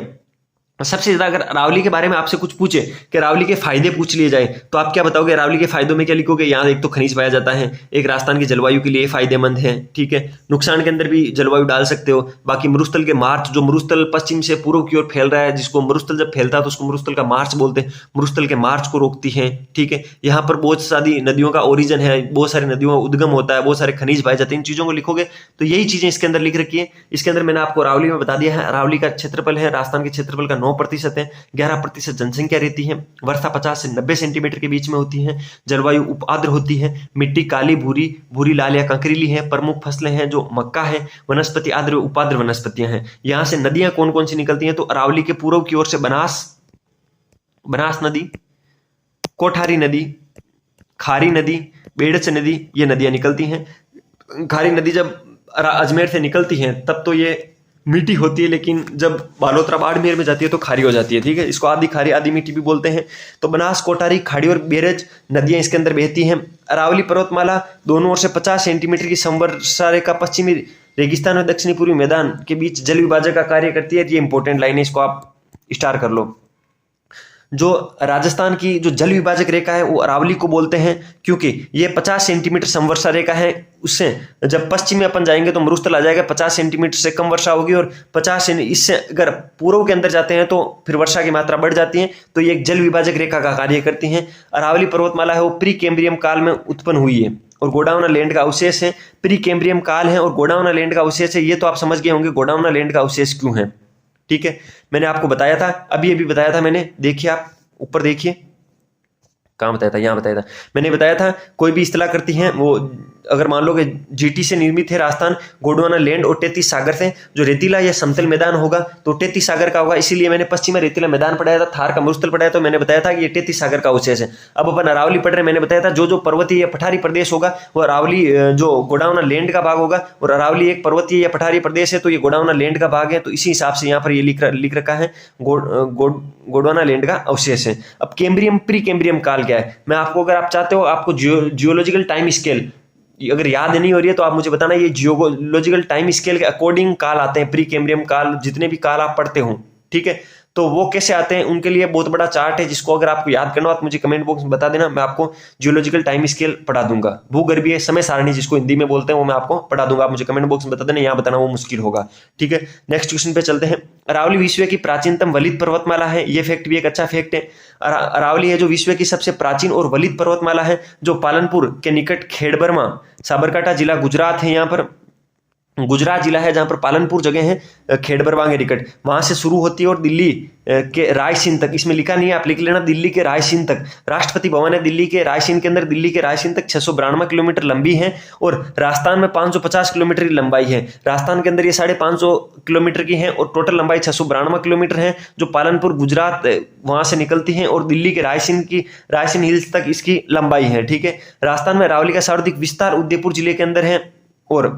सबसे ज्यादा अगर अरावली के बारे में आपसे कुछ पूछे कि अरावली के फायदे पूछ लिए जाए तो आप क्या बताओगे? अरावली के फायदों में क्या लिखोगे? यहाँ एक तो खनिज पाया जाता है, एक राजस्थान की जलवायु के लिए फायदेमंद है। ठीक है, नुकसान के अंदर भी जलवायु डाल सकते हो। बाकी मरुस्थल के मार्च, जो मरुस्थल पश्चिम से पूर्व की ओर फैल रहा है, जिसको मरुस्थल जब फैलता है तो उसको मरुस्थल का मार्च बोलते हैं, मरुस्थल के मार्च को रोकती है। ठीक है, यहाँ पर बहुत सारी नदियों का ओरिजन है, बहुत सारी नदियों का उद्गम होता है, बहुत सारे खनिज पाए जाते हैं। इन चीजों को लिखोगे तो यही चीजें इसके अंदर लिख रखी है। इसके अंदर मैंने आपको अरावली में बता दिया है, अरावली का क्षेत्रफल है राजस्थान के क्षेत्रफल का 9% है। 11% जनसंख्या रहती है। वर्षा 50 से 90 सेंटीमीटर के बीच में होती है। जलवायु उपाद्र होती है। मिट्टी काली भूरी, भूरी लाल या कंकरीली है। प्रमुख फसलें हैं जो मक्का है। वनस्पति आद्र उपाद्र वनस्पतियां हैं। यहां से नदियां कौन कौन सी निकलती हैं? तो अरावली के पूर्व की ओर से बनास नदी, कोठारी नदी, खारी नदी, बेड़च नदी, ये नदियां निकलती हैं। खारी नदी जब अजमेर से निकलती है तब तो ये मीठी होती है, लेकिन जब बालोतरा बाड़मेर में जाती है तो खारी हो जाती है। ठीक है, इसको आधी खारी आधी मीठी भी बोलते हैं। तो बनास, कोठारी, खाड़ी और बेरज नदियां इसके अंदर बहती हैं। अरावली पर्वतमाला दोनों ओर से 50 सेंटीमीटर की समवर्षा रेखा पश्चिमी रेगिस्तान और दक्षिणी पूर्वी मैदान के बीच जल विभाजक का कार्य करती है। ये इंपॉर्टेंट लाइन है, इसको आप स्टार कर लो। जो राजस्थान की जो जल विभाजक रेखा है वो अरावली को बोलते हैं, क्योंकि ये 50 सेंटीमीटर समवर्षा रेखा है। उससे जब पश्चिम में अपन जाएंगे तो मरुस्थल आ जाएगा, 50 सेंटीमीटर से कम वर्षा होगी, और 50 इससे अगर पूर्व के अंदर जाते हैं तो फिर वर्षा की मात्रा बढ़ जाती है। तो ये एक जल विभाजक रेखा का कार्य करती हैं। अरावली पर्वतमाला है वो प्री कैम्ब्रियम काल में उत्पन्न हुई है और गोंडवाना लैंड का अवशेष है। प्री कैम्ब्रियम काल है और गोंडवाना लैंड का अवशेष है। ये तो आप समझ गए होंगे गोंडवाना लैंड का अवशेष क्यों है। ठीक है, मैंने आपको बताया था, अभी बताया था मैंने, देखिए आप ऊपर देखिए, कहाँ बताया था, यहाँ बताया था मैंने, बताया था कोई भी इस्तेलाह करती हैं वो, अगर मान लो कि जीटी से निर्मित है राजस्थान, गोंडवाना लैंड और 33 सागर से, जो रेतीला या समतल मैदान होगा तो 33 सागर का होगा। इसीलिए मैंने पश्चिम में रेतीला मैदान पढ़ाया था, थार का मरुस्थल पढ़ाया, तो मैंने बताया था कि ये 33 सागर का अवशेष है। अब अपन अरावली पढ़ रहे, मैंने बताया था जो जो पर्वतीय या पठारी प्रदेश होगा वो अरावली जो गोंडवाना लैंड का भाग होगा, और अरावली एक पर्वतीय या पठारी प्रदेश है तो ये गोंडवाना लैंड का भाग है। तो इसी हिसाब से यहाँ पर ये लिख रखा है गोंडवाना लैंड का अवशेष है। अब कैम्ब्रियम प्री कैम्ब्रियम काल क्या है, मैं आपको, अगर आप चाहते हो आपको जियोलॉजिकल टाइम स्केल अगर याद नहीं हो रही है तो आप मुझे बताना, ये जियोलॉजिकल टाइम स्केल के अकॉर्डिंग काल आते हैं, प्री कैम्ब्रियम काल, जितने भी काल आप पढ़ते हो। ठीक है, तो वो कैसे आते हैं उनके लिए बहुत बड़ा चार्ट है, जिसको अगर आपको याद करना हो आप मुझे कमेंट बॉक्स में बता देना, मैं आपको जियोलॉजिकल टाइम स्केल पढ़ा दूंगा। भूगर्भीय समय सारणी जिसको हिंदी में बोलते हैं वो मैं आपको पढ़ा दूंगा, आप मुझे कमेंट बॉक्स में बता देना, यहाँ बताना वो मुश्किल होगा। ठीक है, नेक्स्ट क्वेश्चन पे चलते हैं। अरावली विश्व की प्राचीनतम वलित पर्वतमाला है, ये फैक्ट भी एक अच्छा फैक्ट है। अरावली है जो विश्व की सबसे प्राचीन और वलित पर्वतमाला है, जो पालनपुर के निकट खेड़बरमा, साबरकांठा जिला गुजरात है, यहाँ पर गुजरात जिला है जहां पर पालनपुर जगह है खेड़बरमा के निकट, वहां से शुरू होती है और दिल्ली के रायसीन तक, इसमें लिखा नहीं है आप लिख लेना, दिल्ली के रायसीन तक। राष्ट्रपति भवन है दिल्ली के रायसीन के अंदर, दिल्ली के रायसीन तक 692 किलोमीटर लंबी है, और राजस्थान में 550 किलोमीटर की लंबाई है। राजस्थान के अंदर ये 550 किलोमीटर की है और टोटल लंबाई 692 किलोमीटर है, जो पालनपुर गुजरात वहां से निकलती है, और दिल्ली के रायसीन हिल्स तक इसकी लंबाई है। ठीक है, राजस्थान में अरावली का सर्वाधिक विस्तार उदयपुर जिले के अंदर है और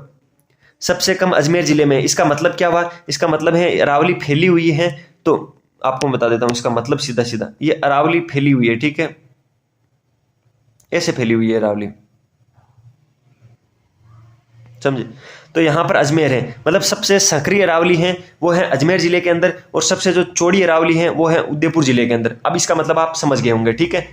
सबसे कम अजमेर जिले में। इसका मतलब क्या हुआ, इसका मतलब है अरावली फैली हुई है, तो आपको बता देता हूं इसका मतलब सीधा सीधा, ये अरावली फैली हुई है। ठीक है, ऐसे फैली हुई है अरावली, समझे। तो यहां पर अजमेर है, मतलब सबसे सक्रिय अरावली है वो है अजमेर जिले के अंदर, और सबसे जो चौड़ी अरावली है वो है उदयपुर जिले के अंदर। अब इसका मतलब आप समझ गए होंगे। ठीक है,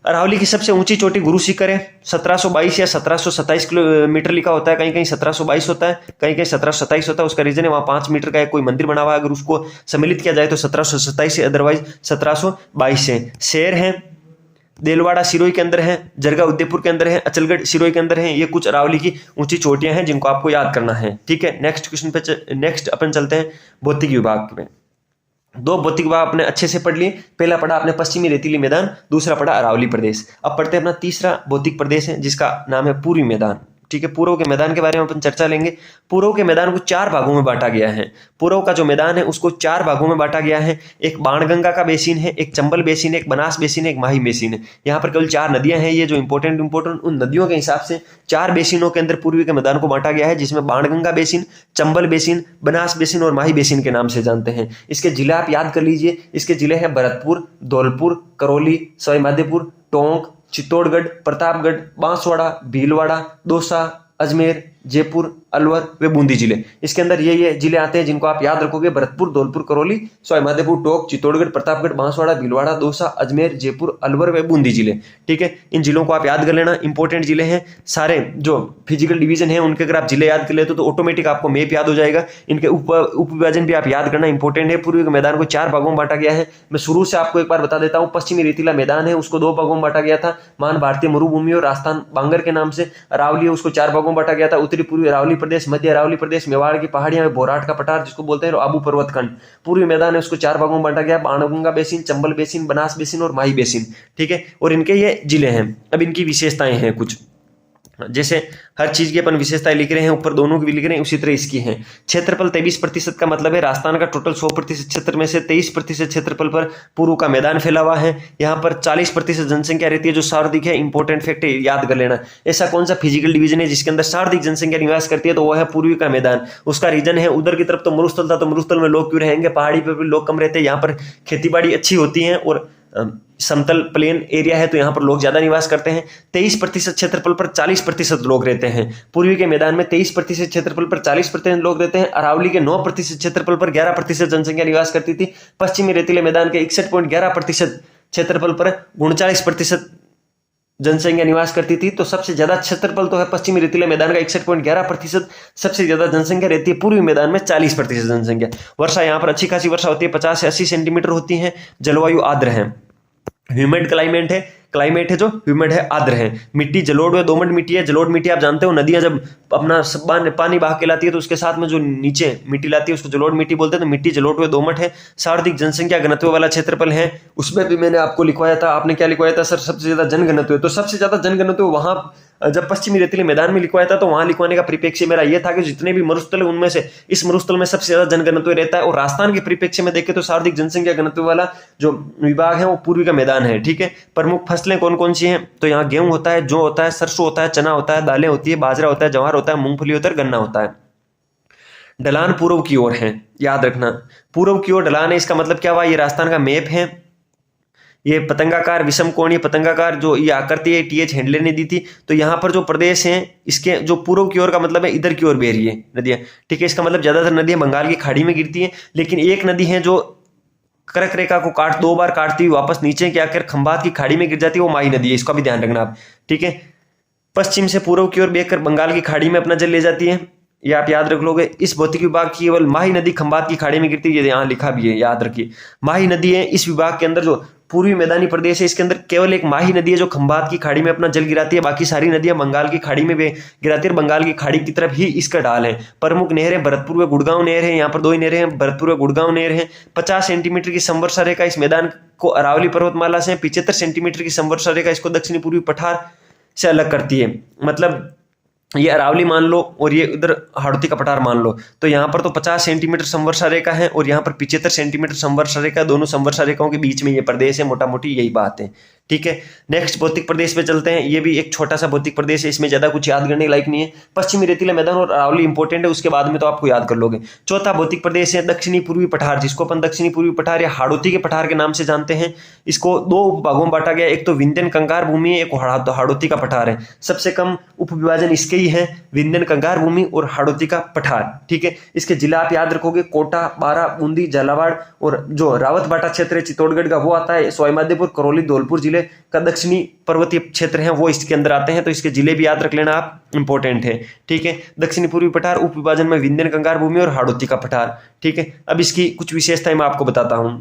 अरावली की सबसे ऊंची चोटी गुरु शिखर है, 1722 या 1727 किलोमीटर लिखा होता है, कहीं कहीं 1722 होता है, कहीं कहीं 1727 होता है। उसका रीजन है वहां 5 मीटर का एक कोई मंदिर बना हुआ है, अगर उसको सम्मिलित किया जाए तो 1727 से, अदरवाइज 1722 से। शेर है देलवाड़ा सिरोही के अंदर है, जरगा उदयपुर के अंदर है, अचलगढ़ सिरोही के अंदर है। ये कुछ अरावली की ऊंची चोटियां हैं जिनको आपको याद करना है। ठीक है, नेक्स्ट क्वेश्चन पे नेक्स्ट अपन चलते हैं भौतिक विभाग में। 2 भौतिक विभाग आपने अच्छे से पढ़ लिए, पहला पढ़ा आपने पश्चिमी रेतीली मैदान, दूसरा पढ़ा अरावली प्रदेश। अब पढ़ते हैं अपना तीसरा भौतिक प्रदेश है जिसका नाम है पूर्वी मैदान। ठीक है, पूर्व के मैदान के बारे में अपन चर्चा लेंगे। पूर्व के मैदान को 4 भागों में बांटा गया है। पूर्व का जो मैदान है उसको 4 भागों में बांटा गया है। एक बाणगंगा का बेसिन है, एक चंबल बेसिन है, एक बनास बेसिन है, एक माही बेसिन है। यहाँ पर केवल 4 नदियां हैं, ये जो इंपॉर्टेंट उन नदियों के हिसाब से 4 बेसिनों के अंदर पूर्वी के मैदान को बांटा गया है, जिसमें Banganga basin, Chambal basin, Banas basin और माही बेसिन के नाम से जानते हैं। इसके जिले आप याद कर लीजिए, इसके जिले हैं भरतपुर, धौलपुर, करौली, सवाई माधोपुर, टोंक, चित्तौड़गढ़, प्रतापगढ़, बांसवाड़ा, भीलवाड़ा, दौसा, अजमेर, जयपुर, अलवर व बूंदी जिले। इसके अंदर ये जिले आते हैं जिनको आप याद रखोगे, भरतपुर, धौलपुर, करौली, सवाई माधोपुर, टोंक, चित्तौड़गढ़, प्रतापगढ़, बांसवाड़ा, भीलवाड़ा, दौसा, अजमेर, जयपुर, अलवर व बूंदी जिले। ठीक है, इन जिलों को आप याद कर लेना, इंपॉर्टेंट जिले हैं सारे। जो फिजिकल डिवीजन है उनके अगर आप जिले याद कर लेते तो ऑटोमेटिक आपको मैप याद हो जाएगा। इनके उप विभाजन भी आप याद करना इंपॉर्टेंट है। पूर्वी के मैदान को 4 भागों में बांटा गया है। मैं शुरू से आपको एक बार बता देता हूँ, पश्चिमी रेतीला मैदान है उसको 2 भागों में बांटा गया था, मान भारतीय मरुभूमि और राजस्थान बांगर के नाम से। अरावली है उसको 4 भागों में बांटा गया था, उत्तरी पूर्वी अरावली प्रदेश, मध्य अरावली प्रदेश, मेवाड़ की पहाड़ियां में बोराट का पठार जिसको बोलते हैं, और आबू पर्वतखंड। पूर्वी मैदान है उसको 4 भागों में बांटा गया, Banganga basin, Chambal basin, Banas basin और माही बेसिन। ठीक है, और इनके ये जिले हैं। अब इनकी विशेषताएं हैं कुछ, जैसे हर चीज की अपन विशेषताएं लिख रहे हैं, ऊपर दोनों की भी लिख रहे हैं, उसी तरह इसकी है। क्षेत्रफल 23% का मतलब है राजस्थान का टोटल 100% क्षेत्र में से 23% क्षेत्रफल पर पूर्व का मैदान फैला हुआ है। यहाँ पर 40% जनसंख्या रहती है जो सर्वाधिक है, इंपॉर्टेंट फैक्ट है, याद कर लेना। ऐसा कौन सा फिजिकल डिवीजन है जिसके अंदर सर्वाधिक जनसंख्या निवास करती है, तो वह है पूर्वी का मैदान। उसका रीजन है उधर की तरफ तो मरुस्थल था, तो मरुस्थल में लोग क्यों रहेंगे, पहाड़ी पर भी लोग कम रहते हैं, यहाँ पर खेती बाड़ी अच्छी होती है और समतल प्लेन एरिया है तो यहाँ पर लोग ज्यादा निवास करते हैं। 23% क्षेत्रफल पर 40% लोग रहते हैं। पूर्वी के मैदान में 23% क्षेत्रफल पर 40% लोग रहते हैं। अरावली के 9% क्षेत्रफल पर 11% जनसंख्या निवास करती थी। पश्चिमी रेतीले मैदान के 61.11% क्षेत्रफल पर 39% जनसंख्या निवास करती थी। तो सबसे ज्यादा क्षेत्रफल तो है पश्चिमी रेतीले मैदान का 61.11%, सबसे ज्यादा जनसंख्या रहती है पूर्वी मैदान में 40% जनसंख्या। वर्षा यहाँ पर अच्छी खासी वर्षा होती है, 50 से 80 सेंटीमीटर होती है। जलवायु आर्द्र है, ह्यूमिड क्लाइमेट है जो ह्यूमिड है, आर्द्र है। मिट्टी जलोढ़ व दोमट मिट्टी है। जलोढ़ मिट्टी आप जानते हो, नदियां जब अपना पानी बहा के लाती है तो उसके साथ में जो नीचे मिट्टी लाती है उसको जलोढ़ मिट्टी बोलते हैं। तो मिट्टी जलोढ़ व दोमट है। सर्वाधिक जनसंख्या घनत्व वाला क्षेत्रफल है। उसमें भी मैंने आपको लिखवाया था, आपने क्या लिखवाया था सर? सबसे ज्यादा जनघनत्व है। तो सबसे ज्यादा जनघनत्व वहां जब पश्चिमी रेतीले मैदान में लिखवाया था तो वहां लिखवाने का परिप्रेक्ष्य मेरा यह था कि जितने भी मरुस्थल है उनमें से इस मरुस्थल में सबसे ज्यादा जनघनत्व रहता है। और राजस्थान के परिप्रेक्ष्य में देखें तो सर्वाधिक जनसंख्या घनत्व वाला जो विभाग है वो पूर्वी का मैदान है। ठीक है। प्रमुख फसलें कौन कौन सी हैं? तो यहाँ गेहूं होता है, जौ होता है, सरसों होता है, चना होता है, दालें होती है, बाजरा होता है, ज्वार होता है, मूंगफली होता है, गन्ना होता है। ढलान पूर्व की ओर है, याद रखना, पूर्व की ओर ढलान है। इसका मतलब क्या हुआ? ये राजस्थान का मैप है। ये पतंगाकार विषम कोणीय पतंगाकार जो ये आकृति है, टीएच हैंडलर ने दी थी। तो यहाँ पर जो प्रदेश हैं इसके जो पूर्व की ओर का मतलब है इधर की ओर बह रही है नदियां। ठीक है। इसका मतलब ज्यादातर नदियां बंगाल की खाड़ी में गिरती है, लेकिन एक नदी है जो कर्क रेखा को दो बार काटती हुई वापस नीचे के आकर खंभात की खाड़ी में गिर जाती है, वो माही नदी है। इसका भी ध्यान रखना आप। ठीक है। पश्चिम से पूर्व की ओर बहकर बंगाल की खाड़ी में अपना जल ले जाती है, ये आप याद रख लोगे। इस भौतिक विभाग की केवल माही नदी खंभात की खाड़ी में गिरती है, यहाँ लिखा भी है, याद रखिए। माही नदी है इस विभाग के अंदर, जो पूर्वी मैदानी प्रदेश है इसके अंदर केवल एक माही नदी है जो खंभात की खाड़ी में अपना जल गिराती है। बाकी सारी नदियां बंगाल की खाड़ी में गिराती है, बंगाल की खाड़ी की तरफ ही इसका ढाल है। प्रमुख नहरें भरतपुर व गुड़गांव नहर है, यहाँ पर दो ही नहरें हैं, भरतपुर व गुड़गांव नहर है। 50 सेंटीमीटर की संवर्षा रेखा इस मैदान को अरावली पर्वतमाला से, 75 सेंटीमीटर की संवर्षा रेखा इसको दक्षिणी पूर्वी पठार से अलग करती है। मतलब ये अरावली मान लो और ये उधर हाड़ौती का पठार मान लो। तो यहाँ पर तो 50 सेंटीमीटर संवर्षा रेखा है और यहाँ पर 75 सेंटीमीटर संवर्षा रेखा। दोनों संवर्षा रेखाओं के बीच में ये प्रदेश है, मोटा मोटी यही बात है। ठीक है। नेक्स्ट भौतिक प्रदेश पे चलते हैं। ये भी एक छोटा सा भौतिक प्रदेश है, इसमें ज्यादा कुछ याद करने लायक नहीं है। पश्चिमी रेतीला मैदान और अरावली इंपॉर्टेंट है, उसके बाद में तो आपको याद कर लोगे। चौथा भौतिक प्रदेश है दक्षिणी पूर्वी पठार, जिसको अपन दक्षिणी पूर्वी पठार या हाड़ौती के पठार के नाम से जानते हैं। इसको दो उपभागों में बांटा गया, एक तो विंध्यन कंगार भूमि है, एक हाड़ौती का पठार है। सबसे कम उपविभाजन इसके ही है, विंध्यन कंगार भूमि और हाड़ौती का पठार। ठीक है। इसके जिला आप याद रखोगे, कोटा, बारा, बूंदी, झालावाड़, और जो रावत बाटा क्षेत्र है चित्तौड़गढ़ का वो आता है। सवाईमाधोपुर, करौली, धौलपुर जिले का दक्षिणी पर्वतीय क्षेत्र है वो इसके अंदर आते हैं। तो इसके जिले भी याद रख लेना आप, इंपॉर्टेंट है। ठीक है। दक्षिणी पूर्वी पठार उप विभाजन में विंध्यन कंगार भूमि और हाड़ौती का पठार। ठीक है। अब इसकी कुछ विशेषताएं मैं आपको बताता हूं।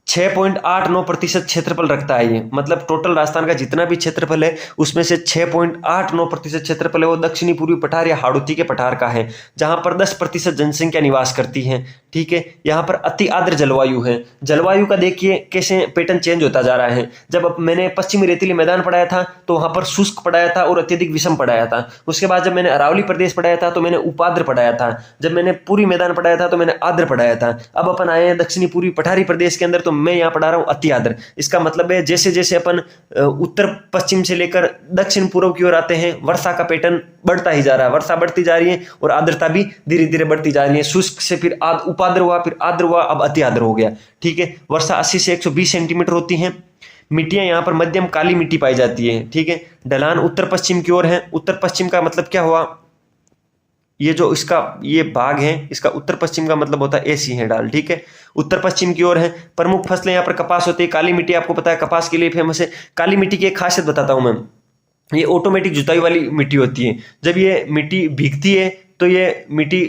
6.89% क्षेत्रफल रखता है ये, मतलब टोटल राजस्थान का जितना भी क्षेत्रफल है उसमें से 6.89% क्षेत्रफल है वो दक्षिणी पूर्वी पठार या हाड़ौती के पठार का है, जहां पर 10% जनसंख्या निवास करती है। ठीक है। यहाँ पर अति आर्द्र जलवायु है। जलवायु का देखिए कैसे पैटर्न चेंज होता जा रहा है। जब मैंने पश्चिमी रेतीली मैदान पढ़ाया था तो वहां पर शुष्क पढ़ाया था और अत्यधिक विषम पढ़ाया था। उसके बाद जब मैंने अरावली प्रदेश पढ़ाया था तो मैंने उपाद्र पढ़ाया था। जब मैंने पूर्वी मैदान पढ़ाया था तो मैंने आर्द्र पढ़ाया था। अब अपन आए हैं दक्षिणी पूर्वी पठारी प्रदेश के अंदर, तो मैं यहाँ पढ़ा रहा हूँ अति आर्द्र। इसका मतलब है जैसे जैसे अपन उत्तर पश्चिम से लेकर दक्षिण पूर्व की ओर आते हैं, वर्षा का पैटर्न बढ़ता ही जा रहा है, वर्षा बढ़ती जा रही है और आर्द्रता भी धीरे धीरे बढ़ती जा रही है। शुष्क से फिर उपाद्र हुआ, फिर आर्द्र हुआ, अब अति आर्द्र हो गया। ठीक है। वर्षा 80 से 120 सेंटीमीटर होती है। मिट्टियां यहाँ पर मध्यम काली मिट्टी पाई जाती है। ठीक है। ढलान उत्तर पश्चिम की ओर है। उत्तर पश्चिम का मतलब क्या हुआ? ये जो इसका ये भाग है इसका उत्तर पश्चिम का मतलब होता है ऐसी है ढाल। ठीक है। उत्तर पश्चिम की ओर है। प्रमुख फसलें यहाँ पर कपास होती है, काली मिट्टी आपको पता है कपास के लिए फेमस है। काली मिट्टी की एक खासियत बताता हूं मैं, ये ऑटोमेटिक जुताई वाली मिट्टी होती है। जब ये मिट्टी भीगती है तो ये मिट्टी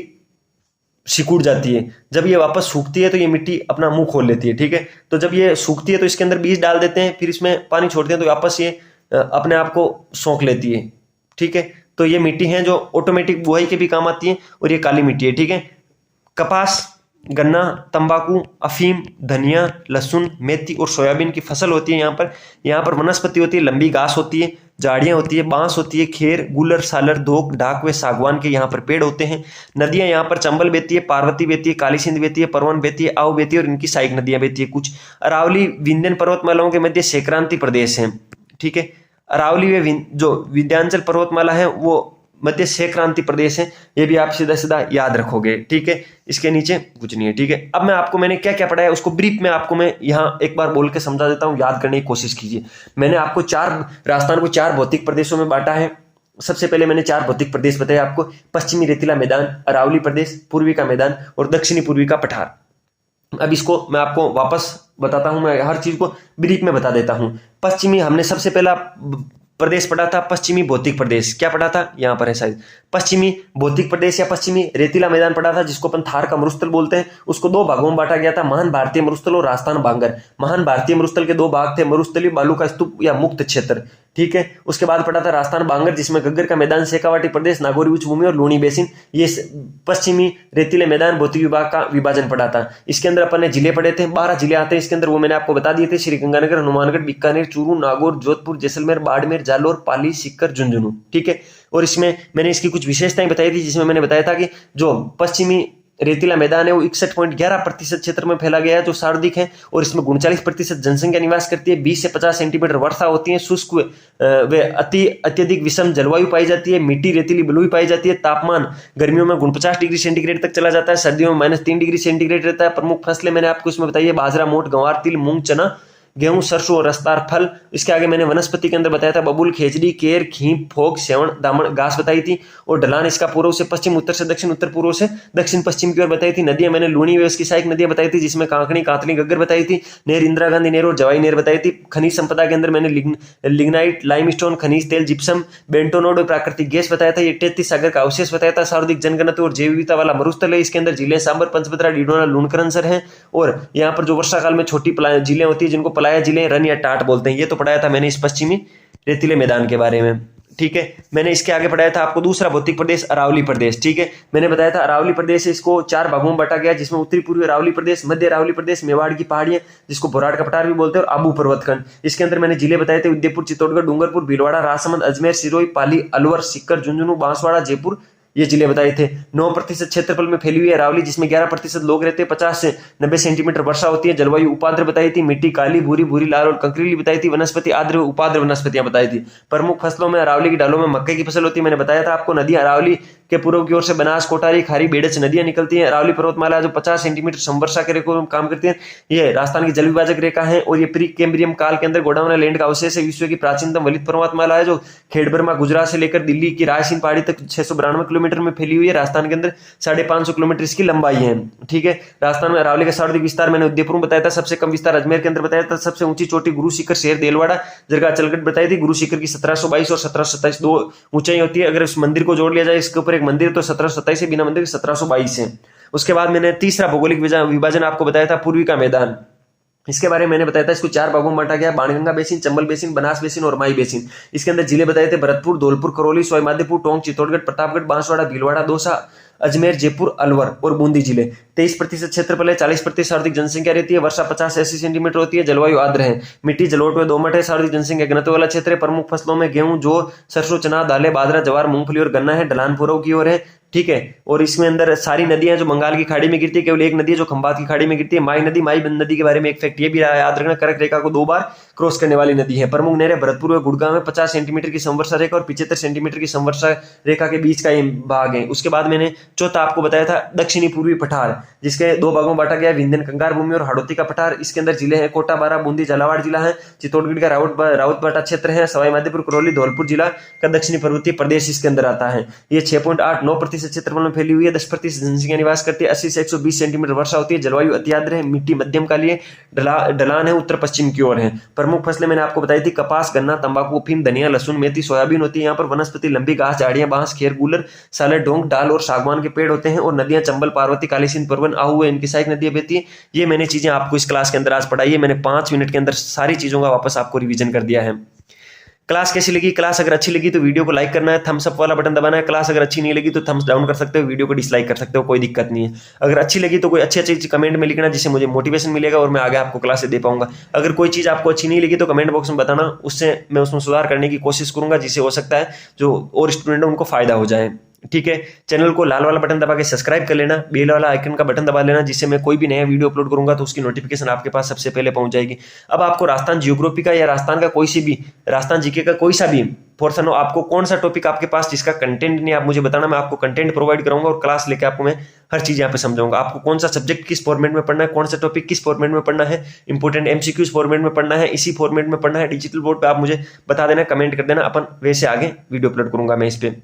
सिकुड़ जाती है, जब ये वापस सूखती है तो ये मिट्टी अपना मुंह खोल लेती है। ठीक है। तो जब ये सूखती है तो इसके अंदर बीज डाल देते हैं, फिर इसमें पानी छोड़ते हैं तो वापस ये अपने आप को सोख लेती है। ठीक है। तो ये मिट्टी है जो ऑटोमेटिक बुआई के भी काम आती है और ये काली मिट्टी है। ठीक है। कपास, गन्ना, तंबाकू, अफीम, धनिया, लहसुन, मेथी और सोयाबीन की फसल होती है। यहाँ पर वनस्पति होती है, लंबी घास होती है, झाड़ियाँ होती है, बांस होती है, खेर, गुलर, सालर, धोक, ढाक व सागवान के यहाँ पर पेड़ होते हैं। नदियाँ यहाँ पर चंबल बहती है, पार्वती बहती है, काली सिंध बहती है, परवन बहती है, आव बहती है और इनकी सहायक नदियाँ बहती है कुछ। अरावली विंध्यन पर्वतमालाओं के मध्य संक्रांति प्रदेश है। ठीक है। अरावली व जो विंध्यांचल पर्वतमाला है वो मध्य संक्रांति प्रदेश है, ये भी आप सीधा सीधा याद रखोगे। ठीक है, इसके नीचे कुछ नहीं है। ठीक है, अब मैं आपको मैंने क्या क्या पढ़ाया उसको ब्रीफ में आपको मैं यहाँ एक बार बोल के समझा देता हूँ, याद करने की कोशिश कीजिए। मैंने आपको राजस्थान को 4 भौतिक प्रदेशों में बांटा है। सबसे पहले मैंने 4 भौतिक प्रदेश बताए आपको, पश्चिमी रेतीला मैदान, अरावली प्रदेश, पूर्वी का मैदान और दक्षिणी पूर्वी का पठार। अब इसको मैं आपको वापस बताता हूं, मैं हर चीज को ब्रीफ में बता देता हूं। पश्चिमी हमने सबसे पहला प्रदेश पढ़ा था पश्चिमी भौतिक प्रदेश, क्या पढ़ा था, यहां पर है शायद, पश्चिमी भौतिक प्रदेश या पश्चिमी रेतीला मैदान पढ़ा था, जिसको अपन थार का मरुस्थल बोलते हैं। उसको 2 भागों में बांटा गया था, महान भारतीय मरुस्थल और राजस्थान बांगर। महान भारतीय मरुस्थल के 2 भाग थे, मरुस्थली बालू का स्तूप या मुक्त क्षेत्र। ठीक है, उसके बाद पढ़ा था राजस्थान बांगर, जिसमें गग्गर का मैदान, शेखावाटी प्रदेश, नागौरी उच्च भूमि और लूणी बेसिन। ये पश्चिमी रेतीले मैदान भौतिक विभाग का विभाजन पढ़ा था। इसके अंदर अपन ने जिले पढ़े थे, 12 जिले आते हैं इसके अंदर, वो मैंने आपको बता दिए थे, श्रीगंगानगर, हनुमानगढ़, बीकानेर, चूरू, नागौर, जोधपुर, जैसलमेर, बाड़मेर, जालोर, पाली, सीकर, झुंझुनू। ठीक है, और इसमें मैंने इसकी कुछ विशेषताएं बताई थी, जिसमें मैंने बताया था कि जो पश्चिमी रेतीला मैदान है वो 61.11% क्षेत्र में फैला गया है, जो सर्वाधिक है, और इसमें 39% जनसंख्या निवास करती है। 20 से 50 सेंटीमीटर वर्षा होती है, शुष्क व अत्यधिक विषम जलवायु पाई जाती है, मिट्टी रेतीली बलुई पाई जाती है। तापमान गर्मियों में 49 डिग्री सेंटीग्रेड तक चला जाता है, सर्दियों में -3 डिग्री सेंटीग्रेड रहता है। प्रमुख फसलें मैंने आपको इसमें बताई है, बाजरा, मोठ, गंवार, तिल, मूंग, चना, गेहूं, सरसों और रसदार फल। इसके आगे मैंने वनस्पति के अंदर बताया था बबूल, खेजड़ी, केर, खींप, फोक, सेवण, दामन, घास बताई थी। और ढलान इसका पूर्व से पश्चिम, उत्तर से दक्षिण, उत्तर पूर्व से दक्षिण पश्चिम की ओर बताई थी। नदियां मैंने लूणी व इसकी सहायक नदियां बताई थी, जिसमें कांकड़ी, कातली, गग्गर बताई थी। नहर इंदिरा गांधी नहर और जवाई नहर बताई थी। खनिज संपदा के अंदर मैंने लिग्नाइट, लाइमस्टोन, खनिज तेल, जिप्सम, बेंटोनोड और प्राकृतिक गैस बताया था। ये 33 सागर का अवशेष बताया था। सर्वाधिक जनघनत्व और जैव विविधता वाला मरुस्थल है। इसके अंदर जिले सांबर, पंचभद्रा, डीडोना, लूणकरनसर है। और यहाँ पर जो वर्षा काल में छोटी जिले होती है, जिनको पलाया जिले, रन या टाट बोलते हैं। ये तो पढ़ाया था मैंने इस पश्चिमी रेतीले मैदान के बारे में। ठीक है, मैंने इसके आगे पढ़ाया था आपको दूसरा भौतिक प्रदेश अरावली प्रदेश। ठीक है, मैंने बताया था अरावली प्रदेश इसको 4 भागों में बांटा गया, जिसमें उत्तरी पूर्वी अरावली प्रदेश, मध्य अरावली प्रदेश, मेवाड़ की पहाड़ियां जिसको बोराट का पठार भी बोलते हैं, और आबू पर्वतखंड। इसके अंदर मैंने जिले बताए थे उदयपुर, चित्तौड़गढ़, डूंगरपुर, भीलवाड़ा, राजसमंद, अजमेर, सिरोही, पाली, अलवर, सीकर, झुंझुनू, बांसवाड़ा, जयपुर, ये जिले बताए थे। 9% क्षेत्रफल में फैली हुई है अरावली, जिसमें 11% लोग रहते हैं। 50 से 90 सेंटीमीटर वर्षा होती है। जलवायु उपाद्र बताई थी, मिट्टी काली, भूरी, भूरी, लाल और कंकरीली बताई थी। वनस्पति आद्र उपाद्र वनस्पतियां बताई थी। प्रमुख फसलों में अरावली की ढालों में मक्के की फसल होती है। मैंने बताया था आपको नदी अरावली के पूर्व की ओर से बनास, कोटारी, खारी, बेड़च नदियां निकलती हैं। अरावली पर्वतमाला जो 50 सेंटीमीटर समवर्षा के रेखा में काम करती है, ये राजस्थान की जल विभाजक रेखा है, और ये प्री कैम्ब्रियम काल के अंदर गोंडवाना लैंड का अवशेष है। विश्व की प्राचीनतम वलित पर्वतमाला है, जो खेड़बर्मा, गुजरात से लेकर दिल्ली की रायसीन पहाड़ी तक 692 किलोमीटर में फैली हुई है। राजस्थान के अंदर 550 किलोमीटर इसकी लंबाई है। ठीक है, राजस्थान में अरावली का सर्वाधिक विस्तार मैंने उदयपुर में बताया था। सबसे कम विस्तार अजमेर के अंदर बताया था। सबसे ऊंची चोटी गुरु शिखर, शेर, देलवाड़ा, जरगा, चलगढ़ बताई थी। गुरु शिखर की 1722 और 1727 2 ऊंचाई होती है। अगर उस मंदिर को जोड़ लिया जाए इसके ऊपर एक मंदिर, तो 1727 है, बिना मंदिर 1722 है। उसके बाद मैंने तीसरा भौगोलिक विभाजन आपको बताया था पूर्वी का मैदान। इसके बारे में मैंने बताया था, इसको 4 भागों में बांटा गया, Banganga basin, Chambal basin, Banas basin और माई बेसिन। इसके अंदर जिले बताए थे भरतपुर, धौलपुर, करौली, सवाईमाधोपुर, टोंक, चित्तौड़गढ़, प्रतापगढ़, बांसवाड़ा, भीलवाड़ा, दौसा, अजमेर, जयपुर, अलवर और बूंदी जिले। 23% क्षेत्रफल है, 40% सर्वाधिक जनसंख्या रहती है। वर्षा 50 से 80 सेंटीमीटर होती है। जलवायु आर्द्र है, मिट्टी जलोढ़ व दोमट है। सर्वाधिक जनसंख्या घनत्व वाला क्षेत्र है। प्रमुख फसलों में गेहूं, जौ, सरसों, चना, दालें, बाजरा, ज्वार, मूंगफली और गन्ना है। ढलान पूर्व की ओर है। ठीक है, और इसमें अंदर सारी नदियां जो बंगाल की खाड़ी में गिरती है, केवल एक नदी है जो खंबात की खाड़ी में गिरती है, माई नदी। माई नदी के बारे में एक फैक्ट ये भी याद रखना, कर्क रेखा को 2 बार क्रॉस करने वाली नदी है। प्रमुख नहरें भरतपुर व गुड़गांव में 50 सेंटीमीटर की संवर्षा रेखा और 75 सेंटीमीटर की संवर्षा रेखा के बीच का ये भाग है। उसके बाद मैंने चौथा आपको बताया था दक्षिणी पूर्वी पठार, जिसके 2 भागों में बांटा गया, विंध्यन कंगार भूमि और हाड़ौती का पठार। इसके अंदर जिले हैं कोटा, बारा, बूंदी, झालावाड़ जिला है, चित्तौड़गढ़ का राउतबाटा क्षेत्र है, सवाईमाधोपुर, करौली, धौलपुर जिला का दक्षिणी पर्वतीय प्रदेश इसके अंदर आता है। ये 6.89% क्षेत्रफल में फैली हुई है। 10% जनसंख्या निवास करती है। 80 से 120 सेंटीमीटर वर्षा होती है। जलवायु अति आर्द्र है, मिट्टी मध्यम काली है, ढलान है, उत्तर पश्चिम की ओर है। प्रमुख फसलें मैंने आपको बताई थी, कपास, गन्ना, तंबाकू, अफीम, धनिया, लहसुन, मेथी, सोयाबीन होती है। यहाँ पर वनस्पति लंबी घास, झाड़ियां, बांस, खेर, गूलर, साले, डोंग, डाल और सागवान के पेड़ होते हैं। और नदियां चंबल, पार्वती, काली सिंध, परवन, आहू है, इनकी सहायक नदियां बहती है। ये मैंने चीजें आपको इस क्लास के अंदर आज पढ़ाई है। मैंने 5 मिनट के अंदर सारी चीजों का वापस आपको रिवीजन कर दिया है। क्लास कैसी लगी? क्लास अगर अच्छी लगी तो वीडियो को लाइक करना है, थम्स अप वाला बटन दबाना है। क्लास अगर अच्छी नहीं लगी तो थम्स डाउन कर सकते हो, वीडियो को डिसलाइक कर सकते हो, कोई दिक्कत नहीं है। अगर अच्छी लगी तो कोई अच्छी चीज कमेंट में लिखना, जिससे मुझे मोटिवेशन मिलेगा और मैं आगे आपको क्लासेस दे पाऊंगा। अगर कोई चीज आपको अच्छी नहीं लगी तो कमेंट बॉक्स में बताना, उससे मैं उसमें सुधार करने की कोशिश करूंगा, जिससे हो सकता है जो और स्टूडेंट है उनको फायदा हो जाए। ठीक है, चैनल को लाल वाला बटन दबा के सब्सक्राइब कर लेना, बेल वाला आइकन का बटन दबा लेना, जिससे मैं कोई भी नया वीडियो अपलोड करूंगा तो उसकी नोटिफिकेशन आपके पास सबसे पहले पहुंच जाएगी। अब आपको राजस्थान जियोग्राफी का या राजस्थान का कोई सी भी, राजस्थान जीके का कोई सा भी पोर्शन हो, आपको कौन सा टॉपिक आपके पास जिसका कंटेंट नहीं, आप मुझे बताना, मैं आपको कंटेंट प्रोवाइड कराऊंगा और क्लास लेके आपको मैं हर चीज़ यहाँ पे समझाऊंगा। आपको कौन सा सब्जेक्ट किस फॉर्मेट में पढ़ना है, कौन सा टॉपिक किस फॉर्मेट में पढ़ना है, इंपॉर्टेंट एमसीक्यूज फॉर्मेट में पढ़ना है, इसी फॉर्मेट में पढ़ना है डिजिटल बोर्ड पे, आप मुझे बता देना, कमेंट कर देना, अपन वैसे आगे वीडियो अपलोड करूंगा मैं इस पे।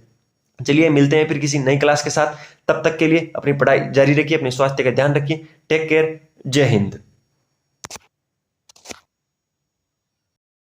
चलिए मिलते हैं फिर किसी नई क्लास के साथ, तब तक के लिए अपनी पढ़ाई जारी रखिए, अपने स्वास्थ्य का ध्यान रखिए। टेक केयर, जय हिंद।